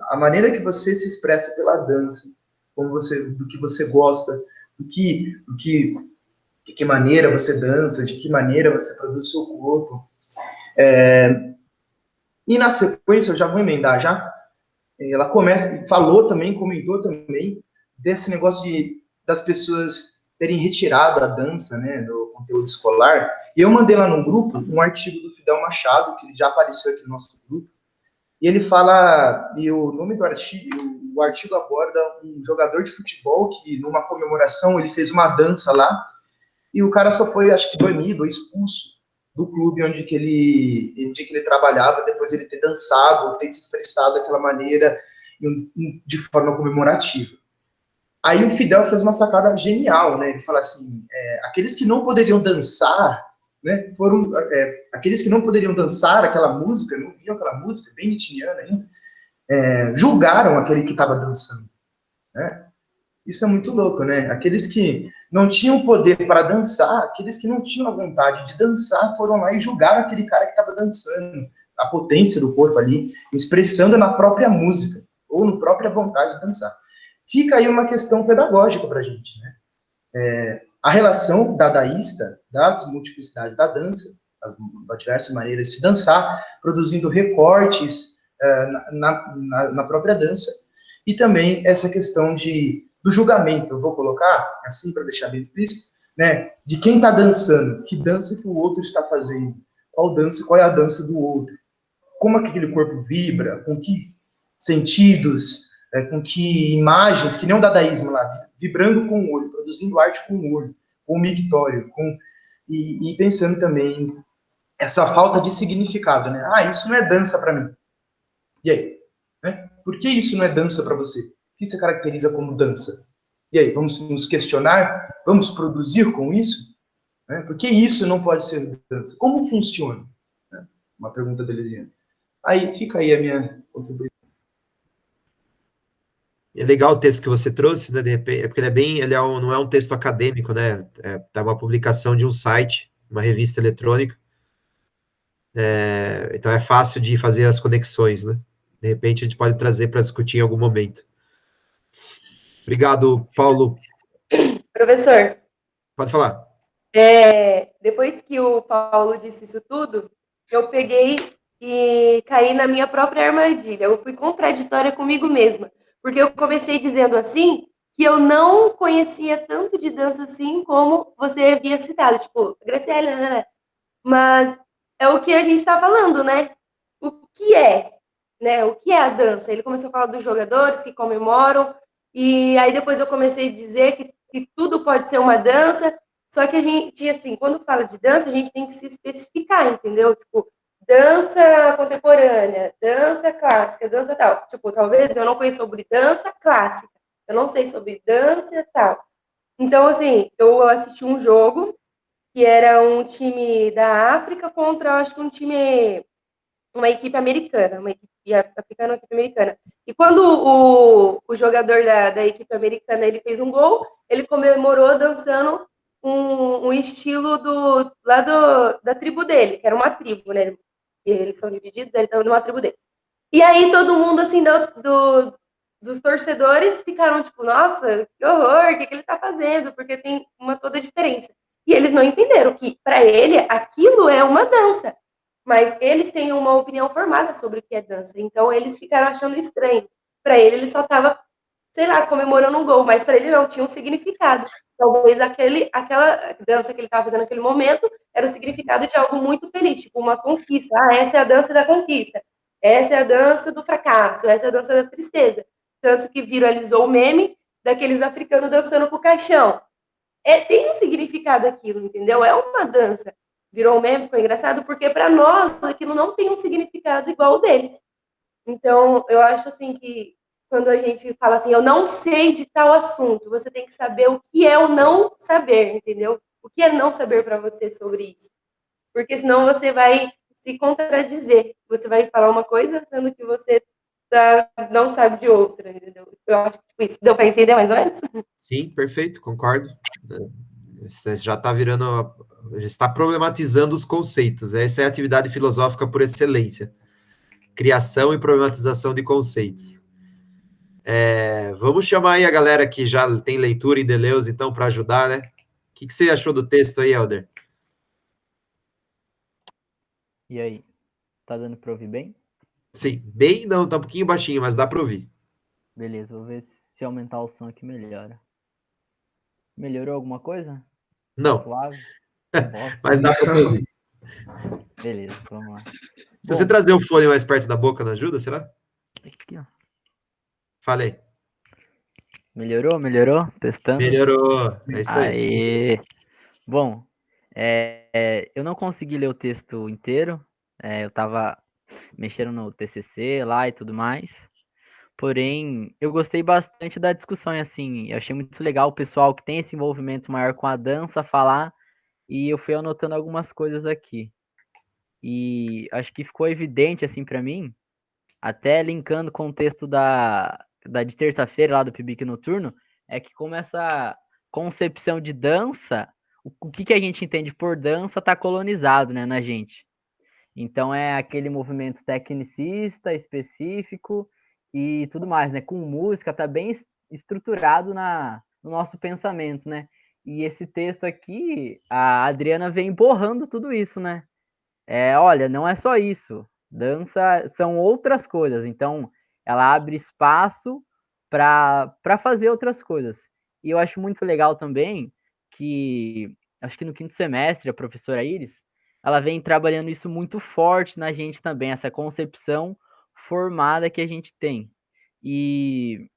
A maneira que você se expressa pela dança, do que você gosta, de que maneira você dança, de que maneira você produz o seu corpo. E na sequência, eu já vou emendar já, ela comentou também, desse negócio das pessoas terem retirado a dança, né, do conteúdo escolar, e eu mandei lá no grupo um artigo do Fidel Machado, que já apareceu aqui no nosso grupo, e ele fala, e o nome do artigo, o artigo aborda um jogador de futebol que, numa comemoração, ele fez uma dança lá, e o cara só foi, acho que, banido ou expulso do clube onde que ele trabalhava, depois de ele ter dançado, ter se expressado daquela maneira, de forma comemorativa. Aí o Fidel fez uma sacada genial, né? Ele fala assim, aqueles que não poderiam dançar, né, aqueles que não poderiam dançar aquela música, não viam aquela música, bem nitiniana ainda, julgaram aquele que estava dançando, né? Isso é muito louco, né? Aqueles que não tinham poder para dançar, aqueles que não tinham a vontade de dançar, foram lá e julgaram aquele cara que estava dançando, a potência do corpo ali, expressando na própria música, ou na própria vontade de dançar. Fica aí uma questão pedagógica para a gente, né? A relação dadaísta das multiplicidades da dança, das diversas maneiras de se dançar, produzindo recortes na própria dança, e também essa questão do julgamento, eu vou colocar, assim, para deixar bem explícito, né, de quem está dançando, que dança que o outro está fazendo, qual é a dança do outro, como aquele corpo vibra, com que sentidos, com que imagens, que nem o dadaísmo lá, vibrando com o olho, produzindo arte com o olho, com o mictório, e pensando também essa falta de significado, né? Isso não é dança para mim. E aí? Né? Por que isso não é dança para você? O que você caracteriza como dança? E aí, vamos nos questionar? Vamos produzir com isso? Né? Por que isso não pode ser dança? Como funciona? Né? Uma pergunta da Elisiane. Aí, fica aí a minha contribuição. É legal o texto que você trouxe, né, de repente, porque não é um texto acadêmico, né, é uma publicação de um site, uma revista eletrônica, então é fácil de fazer as conexões, né, de repente a gente pode trazer para discutir em algum momento. Obrigado, Paulo. Professor. Pode falar. Depois que o Paulo disse isso tudo, eu peguei e caí na minha própria armadilha, eu fui contraditória comigo mesma. Porque eu comecei dizendo assim, que eu não conhecia tanto de dança assim como você havia citado, tipo, Graciela, né? Mas é o que a gente está falando, né? O que é, né? O que é a dança? Ele começou a falar dos jogadores que comemoram, e aí depois eu comecei a dizer que tudo pode ser uma dança, só que a gente, assim, quando fala de dança, a gente tem que se especificar, entendeu? Tipo, dança contemporânea, dança clássica, dança tal. Tipo, talvez eu não conheça sobre dança clássica, eu não sei sobre dança tal. Então, assim, eu assisti um jogo que era um time da África contra, acho que uma equipe americana, uma equipe africana, uma equipe americana. E quando o jogador da equipe americana ele fez um gol, ele comemorou dançando um estilo da tribo dele, que era uma tribo, né? Eles são divididos, ele estava numa tribo dele. E aí todo mundo, assim, dos torcedores ficaram tipo, nossa, que horror, o que ele tá fazendo? Porque tem toda a diferença. E eles não entenderam que, para ele, aquilo é uma dança. Mas eles têm uma opinião formada sobre o que é dança. Então, eles ficaram achando estranho. Para ele só estava, sei lá, comemorando um gol. Mas para ele não, tinha um significado. Talvez aquela dança que ele estava fazendo naquele momento era o significado de algo muito feliz. Tipo, uma conquista. Ah, essa é a dança da conquista. Essa é a dança do fracasso. Essa é a dança da tristeza. Tanto que viralizou o meme daqueles africanos dançando com o caixão. Tem um significado aquilo, entendeu? É uma dança. Virou um meme, ficou engraçado, porque para nós aquilo não tem um significado igual o deles. Então, eu acho assim que quando a gente fala assim, eu não sei de tal assunto, você tem que saber o que é o não saber, entendeu? O que é não saber para você sobre isso? Porque senão você vai se contradizer. Você vai falar uma coisa, sendo que você não sabe de outra, entendeu? Eu acho que tipo, isso deu para entender mais ou menos? Sim, perfeito, concordo. Você já está já está problematizando os conceitos. Essa é a atividade filosófica por excelência. Criação e problematização de conceitos. Vamos chamar aí a galera que já tem leitura em Deleuze, então, para ajudar, né? O que você achou do texto aí, Helder? E aí? Tá dando para ouvir bem? Sim, bem, não, tá um pouquinho baixinho, mas dá para ouvir. Beleza, vou ver se aumentar o som aqui melhora. Melhorou alguma coisa? Não. Suave? Mas dá para ouvir. Beleza, vamos lá. Se você trazer o fone mais perto da boca, não ajuda, será? Aqui, ó. Falei. Melhorou? Testando? Melhorou, é isso aí. Aê! Bom, eu não consegui ler o texto inteiro, eu tava mexendo no TCC lá e tudo mais, porém, eu gostei bastante da discussão, e assim, eu achei muito legal o pessoal que tem esse envolvimento maior com a dança falar, e eu fui anotando algumas coisas aqui. E acho que ficou evidente, assim, para mim, até linkando com o texto de terça-feira lá do Pibique Noturno, é que como essa concepção de dança, o que a gente entende por dança está colonizado, né, na gente. Então é aquele movimento tecnicista, específico e tudo mais, né? Com música, tá bem estruturado no nosso pensamento, né? E esse texto aqui, a Adriana vem borrando tudo isso, né? Olha, não é só isso. Dança são outras coisas. Então, ela abre espaço para fazer outras coisas. E eu acho muito legal também que, acho que no quinto semestre, a professora Iris, ela vem trabalhando isso muito forte na gente também, essa concepção formada que a gente tem. E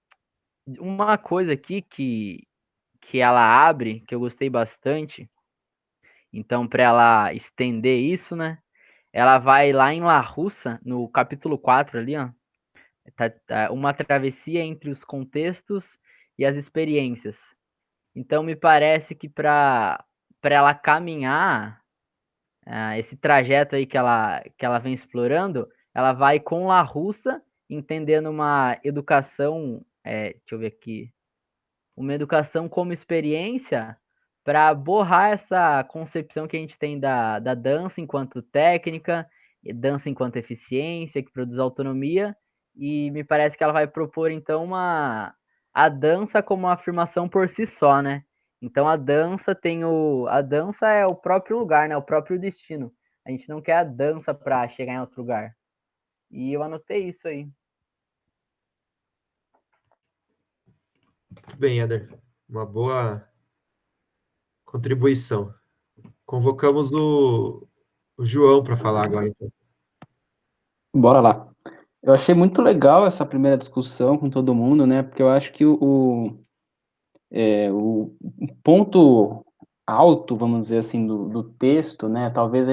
uma coisa aqui que ela abre, que eu gostei bastante, então, para ela estender isso, né? Ela vai lá em La Russa, no capítulo 4 ali, ó. Tá uma travessia entre os contextos e as experiências. Então, me parece que para ela caminhar esse trajeto aí que ela vem explorando, ela vai com La Russa, entendendo uma educação, deixa eu ver aqui, uma educação como experiência para borrar essa concepção que a gente tem da dança enquanto técnica, dança enquanto eficiência, que produz autonomia, e me parece que ela vai propor, então, a dança como uma afirmação por si só, né? Então, a dança é o próprio lugar, né? O próprio destino. A gente não quer a dança para chegar em outro lugar. E eu anotei isso aí. Muito bem, Eder. Uma boa contribuição. Convocamos o João para falar agora, então. Bora lá. Eu achei muito legal essa primeira discussão com todo mundo, né? Porque eu acho que o ponto alto, vamos dizer assim, do texto, né? Talvez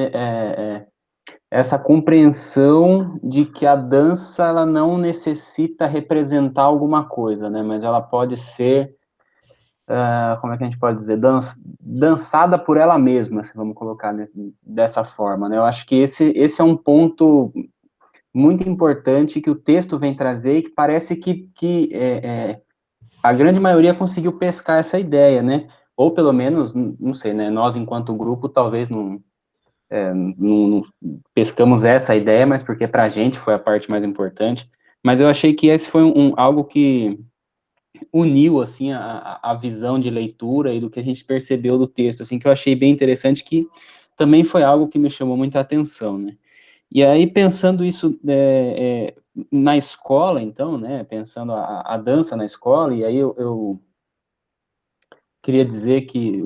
essa compreensão de que a dança ela não necessita representar alguma coisa, né? Mas ela pode ser, como é que a gente pode dizer, dançada por ela mesma, se vamos colocar dessa forma, né? Eu acho que esse é um ponto muito importante que o texto vem trazer e que parece que a grande maioria conseguiu pescar essa ideia, né? Ou pelo menos, não sei, né? Nós, enquanto grupo, talvez não pescamos essa ideia, mas porque para a gente foi a parte mais importante. Mas eu achei que esse foi algo que uniu, assim, a visão de leitura e do que a gente percebeu do texto, assim, que eu achei bem interessante, que também foi algo que me chamou muita atenção, né? E aí, pensando isso na escola, então, né, pensando a dança na escola, e aí eu queria dizer que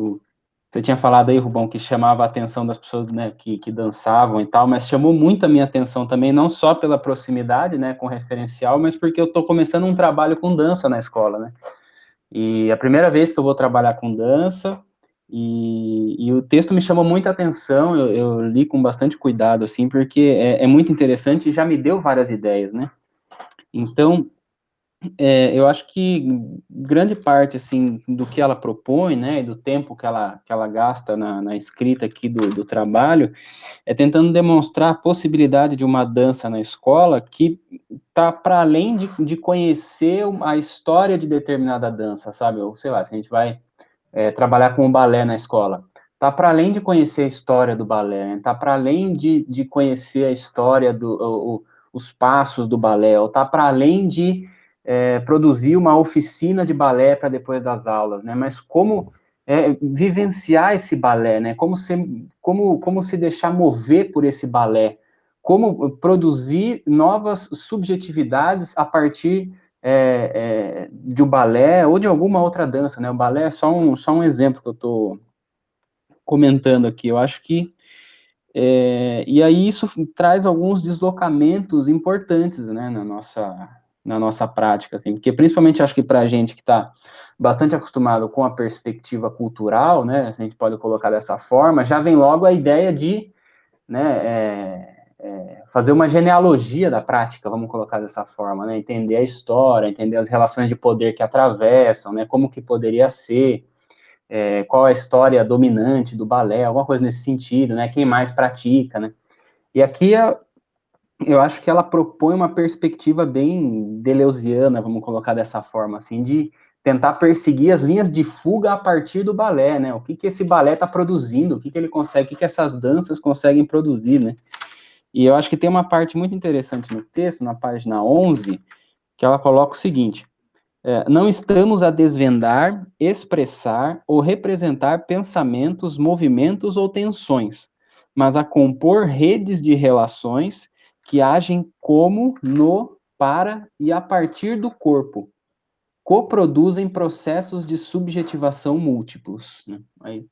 você tinha falado aí, Rubão, que chamava a atenção das pessoas, né, que dançavam e tal, mas chamou muito a minha atenção também, não só pela proximidade, né, com o referencial, mas porque eu estou começando um trabalho com dança na escola, né? E a primeira vez que eu vou trabalhar com dança, e o texto me chamou muita atenção, eu li com bastante cuidado, assim, porque é muito interessante e já me deu várias ideias, né? Então, eu acho que grande parte, assim, do que ela propõe, né, e do tempo que ela gasta na escrita aqui do trabalho, é tentando demonstrar a possibilidade de uma dança na escola que tá para além de conhecer a história de determinada dança, sabe? Ou, sei lá, se a gente vai trabalhar com o balé na escola, tá para além de conhecer a história do balé, né? Tá para além de conhecer a história os passos do balé, ou tá para além de produzir uma oficina de balé para depois das aulas, né? Mas como vivenciar esse balé, né? Como se deixar mover por esse balé, como produzir novas subjetividades a partir de um balé ou de alguma outra dança, né? O balé é só um exemplo que eu estou comentando aqui. Eu acho que e aí isso traz alguns deslocamentos importantes, né, na nossa prática, assim, porque principalmente acho que para a gente que está bastante acostumado com a perspectiva cultural, né, se a gente pode colocar dessa forma, já vem logo a ideia de, né, fazer uma genealogia da prática, vamos colocar dessa forma, né, entender a história, entender as relações de poder que atravessam, né, como que poderia ser, qual a história dominante do balé, alguma coisa nesse sentido, né, quem mais pratica, né, e aqui eu acho que ela propõe uma perspectiva bem deleuziana, vamos colocar dessa forma, assim, de tentar perseguir as linhas de fuga a partir do balé, né, o que esse balé está produzindo, o que ele consegue, o que essas danças conseguem produzir, né, e eu acho que tem uma parte muito interessante no texto, na página 11, que ela coloca o seguinte: não estamos a desvendar, expressar ou representar pensamentos, movimentos ou tensões, mas a compor redes de relações que agem como, no, para e a partir do corpo, coproduzem processos de subjetivação múltiplos. Né? Aí,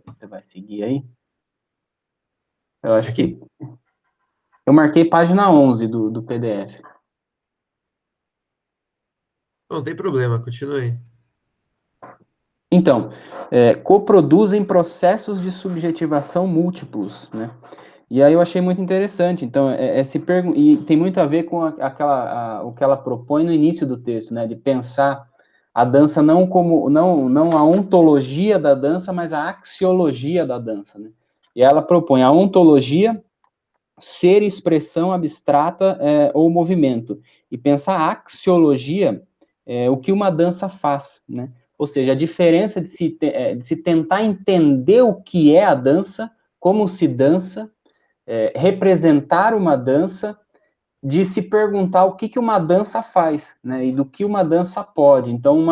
você vai seguir aí? Eu acho que... Eu marquei página 11 do PDF. Não tem problema, continue. Então, coproduzem processos de subjetivação múltiplos, né? E aí eu achei muito interessante. Então, e tem muito a ver com o que ela propõe no início do texto, né? De pensar a dança não como não a ontologia da dança, mas a axiologia da dança, né? E ela propõe a ontologia ser expressão abstrata ou movimento, e pensar a axiologia, o que uma dança faz, né? Ou seja, a diferença de se tentar entender o que é a dança, como se dança, representar uma dança, de se perguntar o que uma dança faz, né? E do que uma dança pode. Então,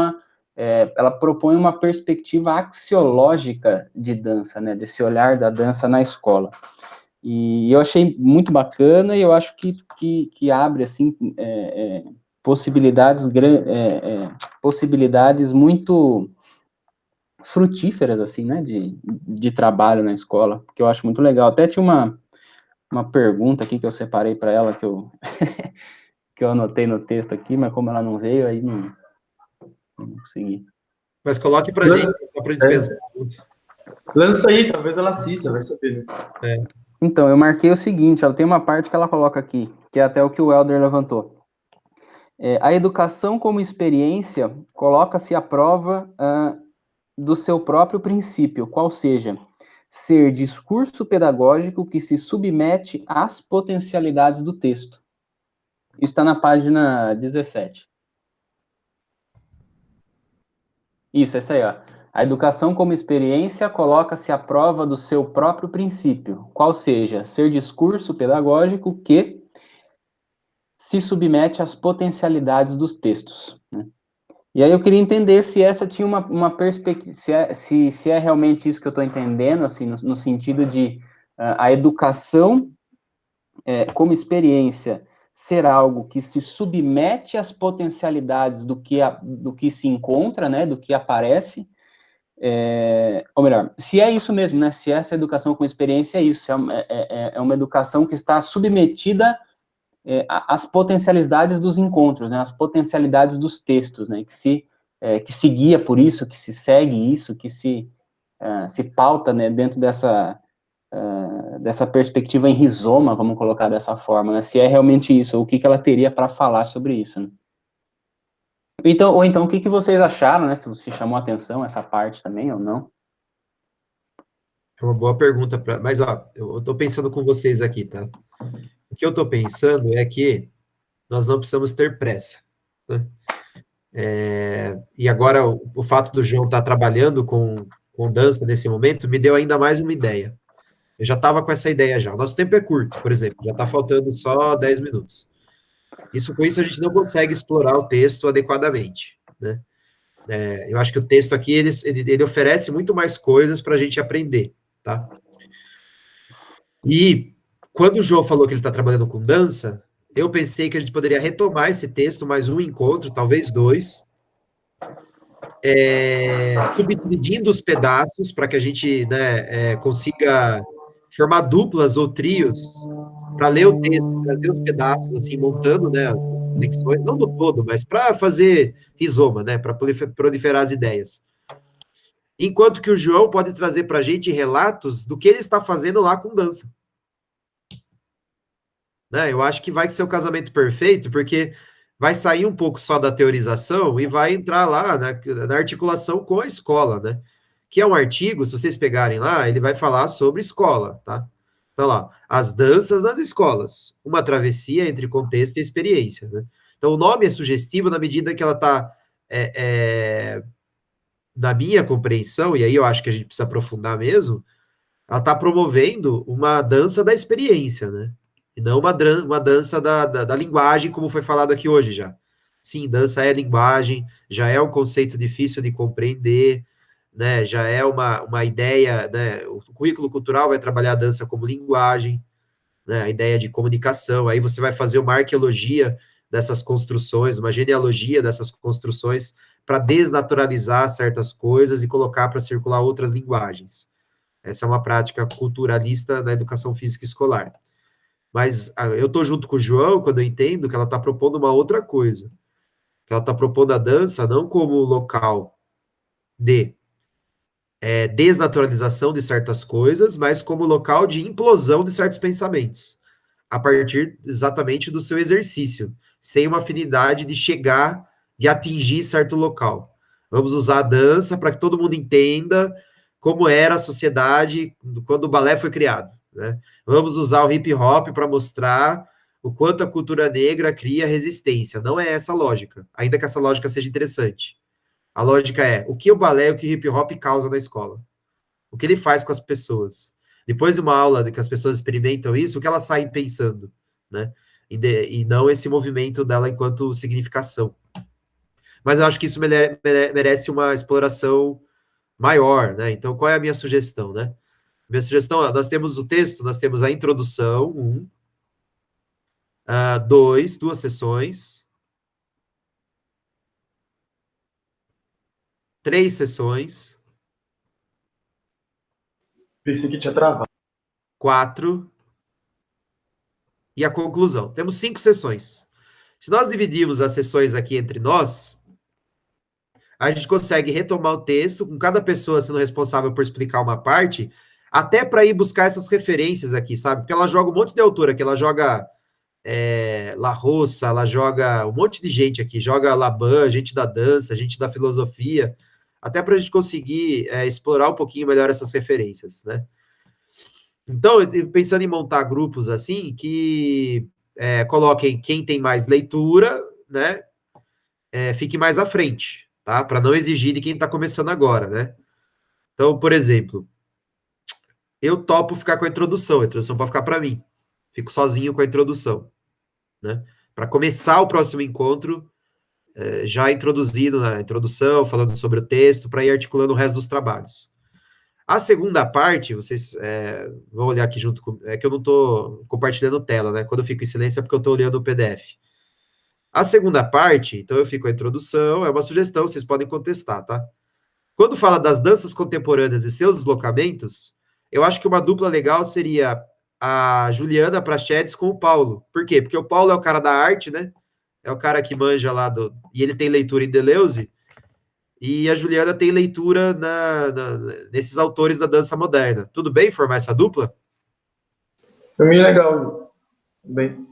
ela propõe uma perspectiva axiológica de dança, né? Desse olhar da dança na escola. E eu achei muito bacana, e eu acho que abre, assim, possibilidades muito frutíferas, assim, né, de trabalho na escola, que eu acho muito legal. Até tinha uma pergunta aqui que eu separei para ela, que eu, que eu anotei no texto aqui, mas como ela não veio, aí não consegui. Mas coloque para gente, só para a gente pensar. Lança aí, talvez ela assista, vai saber. Né? Então, eu marquei o seguinte, ela tem uma parte que ela coloca aqui, que é até o que o Helder levantou. A educação como experiência coloca-se à prova do seu próprio princípio, qual seja, ser discurso pedagógico que se submete às potencialidades do texto. Isso está na página 17. Isso, essa aí, ó. A educação como experiência coloca-se à prova do seu próprio princípio, qual seja, ser discurso pedagógico que se submete às potencialidades dos textos, né? E aí eu queria entender se essa tinha uma perspectiva, se é realmente isso que eu estou entendendo, assim, no sentido de a educação como experiência ser algo que se submete às potencialidades do que se encontra, né, do que aparece, ou melhor, se é isso mesmo, né, se essa educação com experiência é isso, é uma educação que está submetida às potencialidades dos encontros, né, às potencialidades dos textos, né, que se guia por isso, que se segue isso, que se pauta, né, dentro dessa perspectiva em rizoma, vamos colocar dessa forma, né, se é realmente isso, ou o que ela teria para falar sobre isso, né. Então, ou então, o que vocês acharam, né, se chamou a atenção essa parte também, ou não? É uma boa pergunta, mas, ó, eu estou pensando com vocês aqui, tá? O que eu estou pensando é que nós não precisamos ter pressa, né? E agora, o fato do João estar trabalhando com dança nesse momento me deu ainda mais uma ideia. Eu já estava com essa ideia já. O nosso tempo é curto, por exemplo, já está faltando só 10 minutos. Com isso, a gente não consegue explorar o texto adequadamente, né? Eu acho que o texto aqui, ele oferece muito mais coisas para a gente aprender, tá? E quando o João falou que ele está trabalhando com dança, eu pensei que a gente poderia retomar esse texto, mais um encontro, talvez dois, subdividindo os pedaços para que a gente, né, consiga formar duplas ou trios para ler o texto, trazer os pedaços, assim, montando, né, as conexões, não do todo, mas para fazer rizoma, né, para proliferar as ideias. Enquanto que o João pode trazer para a gente relatos do que ele está fazendo lá com dança. Né, eu acho que vai ser o casamento perfeito, porque vai sair um pouco só da teorização e vai entrar lá na articulação com a escola, né? Que é um artigo, se vocês pegarem lá, ele vai falar sobre escola, tá? Então lá, as danças nas escolas, uma travessia entre contexto e experiência, né? Então o nome é sugestivo na medida que ela está, na minha compreensão, e aí eu acho que a gente precisa aprofundar mesmo, ela está promovendo uma dança da experiência, né? E não uma dança da linguagem, como foi falado aqui hoje já. Sim, dança é linguagem, já é um conceito difícil de compreender, né? Já é uma ideia, né? O currículo cultural vai trabalhar a dança como linguagem, né? A ideia de comunicação. Aí você vai fazer uma arqueologia dessas construções, uma genealogia dessas construções, para desnaturalizar certas coisas e colocar para circular outras linguagens. Essa é uma prática culturalista na educação física escolar. Mas eu estou junto com o João quando eu entendo que ela está propondo uma outra coisa. Que ela está propondo a dança não como local de desnaturalização de certas coisas, mas como local de implosão de certos pensamentos, a partir exatamente do seu exercício, sem uma afinidade de chegar, de atingir certo local. Vamos usar a dança para que todo mundo entenda como era a sociedade quando o balé foi criado, né? Vamos usar o hip hop para mostrar o quanto a cultura negra cria resistência. Não é essa a lógica, ainda que essa lógica seja interessante. A lógica é o que o balé e o que o hip hop causa na escola. O que ele faz com as pessoas. Depois de uma aula que as pessoas experimentam isso, o que elas saem pensando, né? E não esse movimento dela enquanto significação. Mas eu acho que isso merece uma exploração maior, né? Então, qual é a minha sugestão, né? Minha sugestão, nós temos o texto, nós temos a introdução, 2 sessões, 3 sessões, Pensei que tinha travado. 4, e a conclusão. Temos 5 sessões. Se nós dividirmos as sessões aqui entre nós, a gente consegue retomar o texto, com cada pessoa sendo responsável por explicar uma parte, até para ir buscar essas referências aqui, sabe? Porque ela joga um monte de autor aqui, ela joga La Roça, ela joga um monte de gente aqui, joga Laban, gente da dança, gente da filosofia, até para a gente conseguir explorar um pouquinho melhor essas referências, né? Então, pensando em montar grupos assim, que coloquem quem tem mais leitura, né, fique mais à frente, tá? Para não exigir de quem está começando agora, né? Então, por exemplo, eu topo ficar com a introdução pode ficar para mim. Fico sozinho com a introdução, né? para começar o próximo encontro, já introduzido na introdução, falando sobre o texto, para ir articulando o resto dos trabalhos. A segunda parte, vocês vão olhar aqui junto com... É que eu não estou compartilhando tela, né? Quando eu fico em silêncio é porque eu estou olhando o PDF. A segunda parte, então eu fico com a introdução, é uma sugestão, vocês podem contestar, tá? Quando fala das danças contemporâneas e seus deslocamentos, eu acho que uma dupla legal seria a Juliana Prachedes com o Paulo. Por quê? Porque o Paulo é o cara da arte, né? É o cara que manja lá e ele tem leitura em Deleuze, e a Juliana tem leitura nesses autores da dança moderna. Tudo bem formar essa dupla? Foi bem legal. Bem.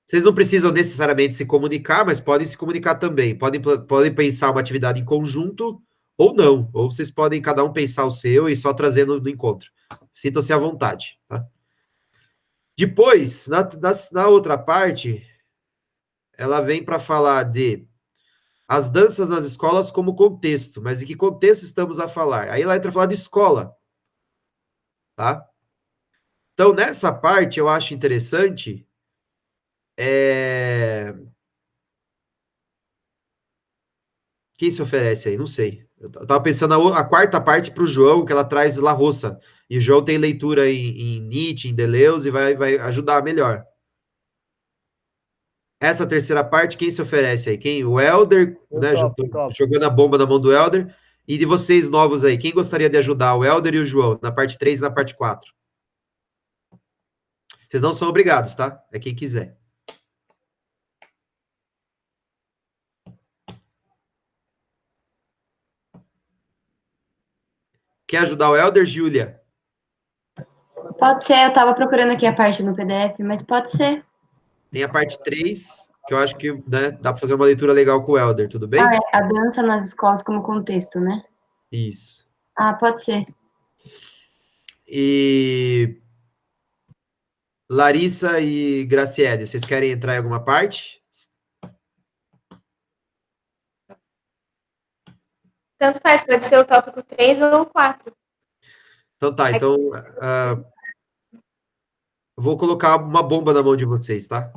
Vocês não precisam necessariamente se comunicar, mas podem se comunicar também. Podem pensar uma atividade em conjunto ou não. Ou vocês podem cada um pensar o seu e só trazendo no encontro. Sintam-se à vontade, tá? Depois, na outra parte, ela vem para falar de as danças nas escolas como contexto. Mas em que contexto estamos a falar? Aí ela entra a falar de escola, tá? Então, nessa parte, eu acho interessante... Quem se oferece aí? Não sei. Eu tava pensando a quarta parte para o João, que ela traz La Roça. E o João tem leitura em Nietzsche, em Deleuze, e vai ajudar melhor. Essa terceira parte, quem se oferece aí? Quem? O Helder, né? Jogando a bomba na mão do Helder. E de vocês novos aí, quem gostaria de ajudar o Helder e o João na parte 3 e na parte 4? Vocês não são obrigados, tá? É quem quiser. Quer ajudar o Helder, Júlia? Pode ser, eu tava procurando aqui a parte no PDF, mas pode ser. Tem a parte 3, que eu acho que, né, dá para fazer uma leitura legal com o Helder, tudo bem? Ah, a dança nas escolas como contexto, né? Isso. Ah, pode ser. E Larissa e Graciele, vocês querem entrar em alguma parte? Tanto faz, pode ser o tópico 3 ou o 4. Então tá, então vou colocar uma bomba na mão de vocês, tá?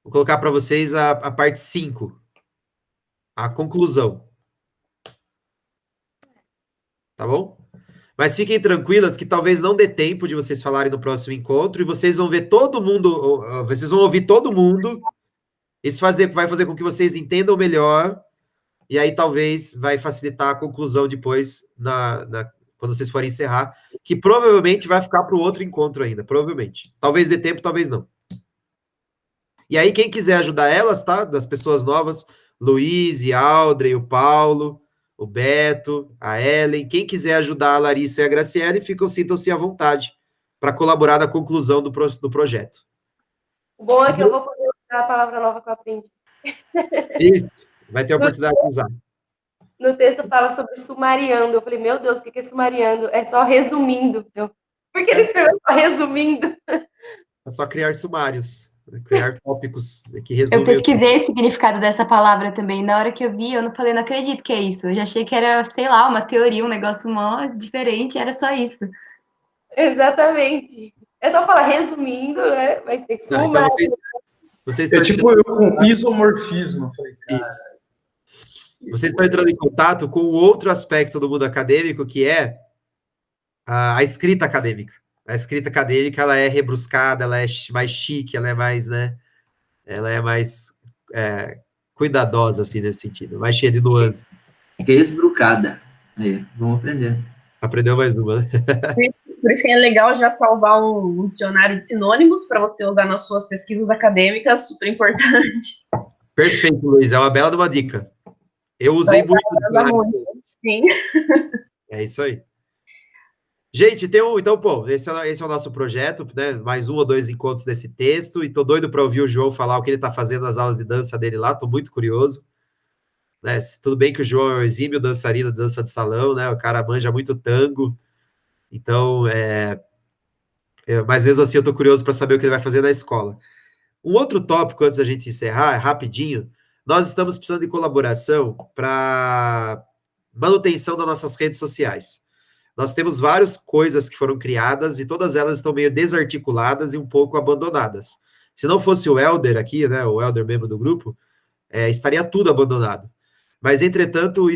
Vou colocar para vocês a parte 5, a conclusão. Tá bom? Mas fiquem tranquilas que talvez não dê tempo de vocês falarem no próximo encontro e vocês vão ver todo mundo, vocês vão ouvir todo mundo. Isso vai fazer com que vocês entendam melhor e aí talvez vai facilitar a conclusão depois quando vocês forem encerrar, que provavelmente vai ficar para o outro encontro ainda, provavelmente. Talvez dê tempo, talvez não. E aí quem quiser ajudar elas, tá? Das pessoas novas, Luiz, Aldrey, o Paulo, o Beto, a Ellen, quem quiser ajudar a Larissa e a Graciele, sintam-se à vontade para colaborar na conclusão do projeto. O bom é que eu vou poder usar a palavra nova que eu aprendi. Isso, vai ter a oportunidade de usar. No texto fala sobre sumariando. Eu falei, meu Deus, o que é sumariando? É só resumindo. Por que ele escreveu só resumindo? É só criar sumários, criar tópicos que resumem. Eu pesquisei o significado dessa palavra também. Na hora que eu vi, eu não falei, não acredito que é isso. Eu já achei que era, sei lá, uma teoria, um negócio mó diferente, era só isso. Exatamente. É só falar resumindo, né? Vai ter que sumar. Então vocês é tipo eu com isomorfismo. Eu falei, cara. Isso. Vocês estão entrando em contato com o outro aspecto do mundo acadêmico, que é a escrita acadêmica. A escrita acadêmica, ela é rebruscada, ela é mais chique, ela é mais, né? Ela é mais cuidadosa, assim, nesse sentido, mais cheia de nuances. Resbrucada. Aí, vamos aprender. Aprendeu mais uma, né? Por isso que é legal já salvar um dicionário de sinônimos para você usar nas suas pesquisas acadêmicas, super importante. Perfeito, Luiz, é uma bela de uma dica. Eu usei muito. Sim. É isso aí. Gente, então, pô, esse é o nosso projeto, né? Mais 1 ou 2 encontros desse texto, e tô doido para ouvir o João falar o que ele tá fazendo nas aulas de dança dele lá, tô muito curioso. Né? Tudo bem que o João é um exímio dançarino de dança de salão, né? O cara manja muito tango, então, mas mesmo assim eu tô curioso para saber o que ele vai fazer na escola. Um outro tópico, antes da gente encerrar, rapidinho, nós estamos precisando de colaboração para manutenção das nossas redes sociais. Nós temos várias coisas que foram criadas e todas elas estão meio desarticuladas e um pouco abandonadas. Se não fosse o Helder aqui, né, o Helder membro do grupo, estaria tudo abandonado. Mas, entretanto,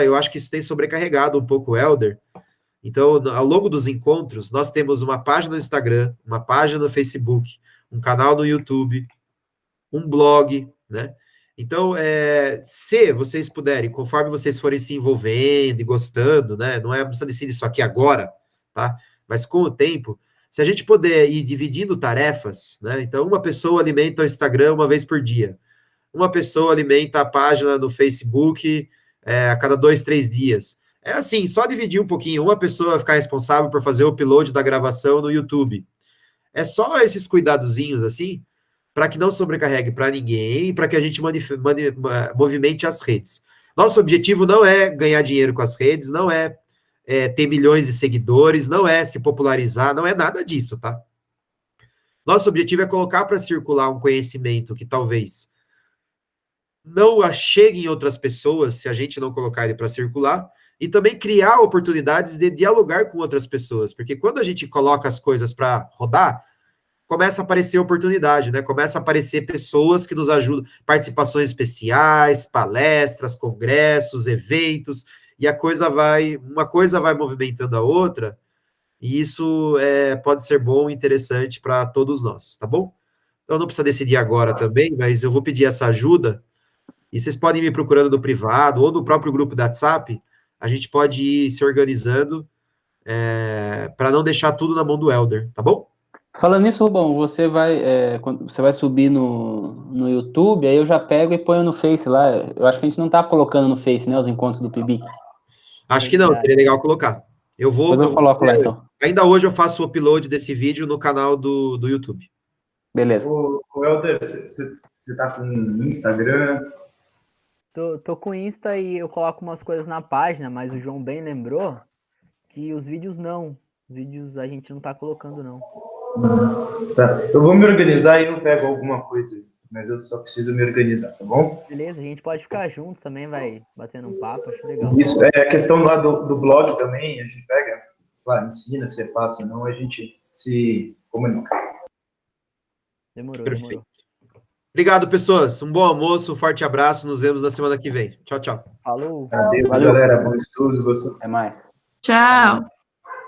eu acho que isso tem sobrecarregado um pouco o Helder. Então, ao longo dos encontros, nós temos uma página no Instagram, uma página no Facebook, um canal no YouTube, um blog, né? Então, se vocês puderem, conforme vocês forem se envolvendo e gostando, né? Não precisa decidir isso aqui agora, tá? Mas com o tempo, se a gente puder ir dividindo tarefas, né? Então, uma pessoa alimenta o Instagram uma vez por dia. Uma pessoa alimenta a página do Facebook a cada 2, 3 dias. É assim, só dividir um pouquinho. Uma pessoa vai ficar responsável por fazer o upload da gravação no YouTube. É só esses cuidadozinhos, assim, para que não sobrecarregue para ninguém, para que a gente movimente as redes. Nosso objetivo não é ganhar dinheiro com as redes, não é ter milhões de seguidores, não é se popularizar, não é nada disso, tá? Nosso objetivo é colocar para circular um conhecimento que talvez não chegue em outras pessoas, se a gente não colocar ele para circular, e também criar oportunidades de dialogar com outras pessoas, porque quando a gente coloca as coisas para rodar, começa a aparecer oportunidade, né? Começa a aparecer pessoas que nos ajudam, participações especiais, palestras, congressos, eventos, e uma coisa vai movimentando a outra, e isso pode ser bom e interessante para todos nós, tá bom? Então, não precisa decidir agora também, mas eu vou pedir essa ajuda, e vocês podem me procurando no privado, ou no próprio grupo do WhatsApp, a gente pode ir se organizando para não deixar tudo na mão do Helder, tá bom? Falando nisso, Rubão, você vai subir no YouTube, aí eu já pego e ponho no Face lá. Eu acho que a gente não tá colocando no Face, né, os encontros do PIBIC. Acho que não, seria legal colocar. Eu coloco lá, então. Ainda hoje eu faço o upload desse vídeo no canal do YouTube. Beleza. O Helder, você tá com Instagram? Tô com Insta e eu coloco umas coisas na página, mas o João bem lembrou que os vídeos não. Os vídeos a gente não tá colocando, não. Tá. Eu vou me organizar e eu pego alguma coisa, mas eu só preciso me organizar, tá bom? Beleza, a gente pode ficar juntos também, vai batendo um papo, acho legal. Isso, a questão lá do blog também, a gente pega, sei lá, ensina se é fácil ou não, a gente se comunica. Demorou. Obrigado, pessoas. Um bom almoço, um forte abraço, nos vemos na semana que vem. Tchau, tchau. Falou. Adeus, galera, bom estudo, você. Até mais. Tchau.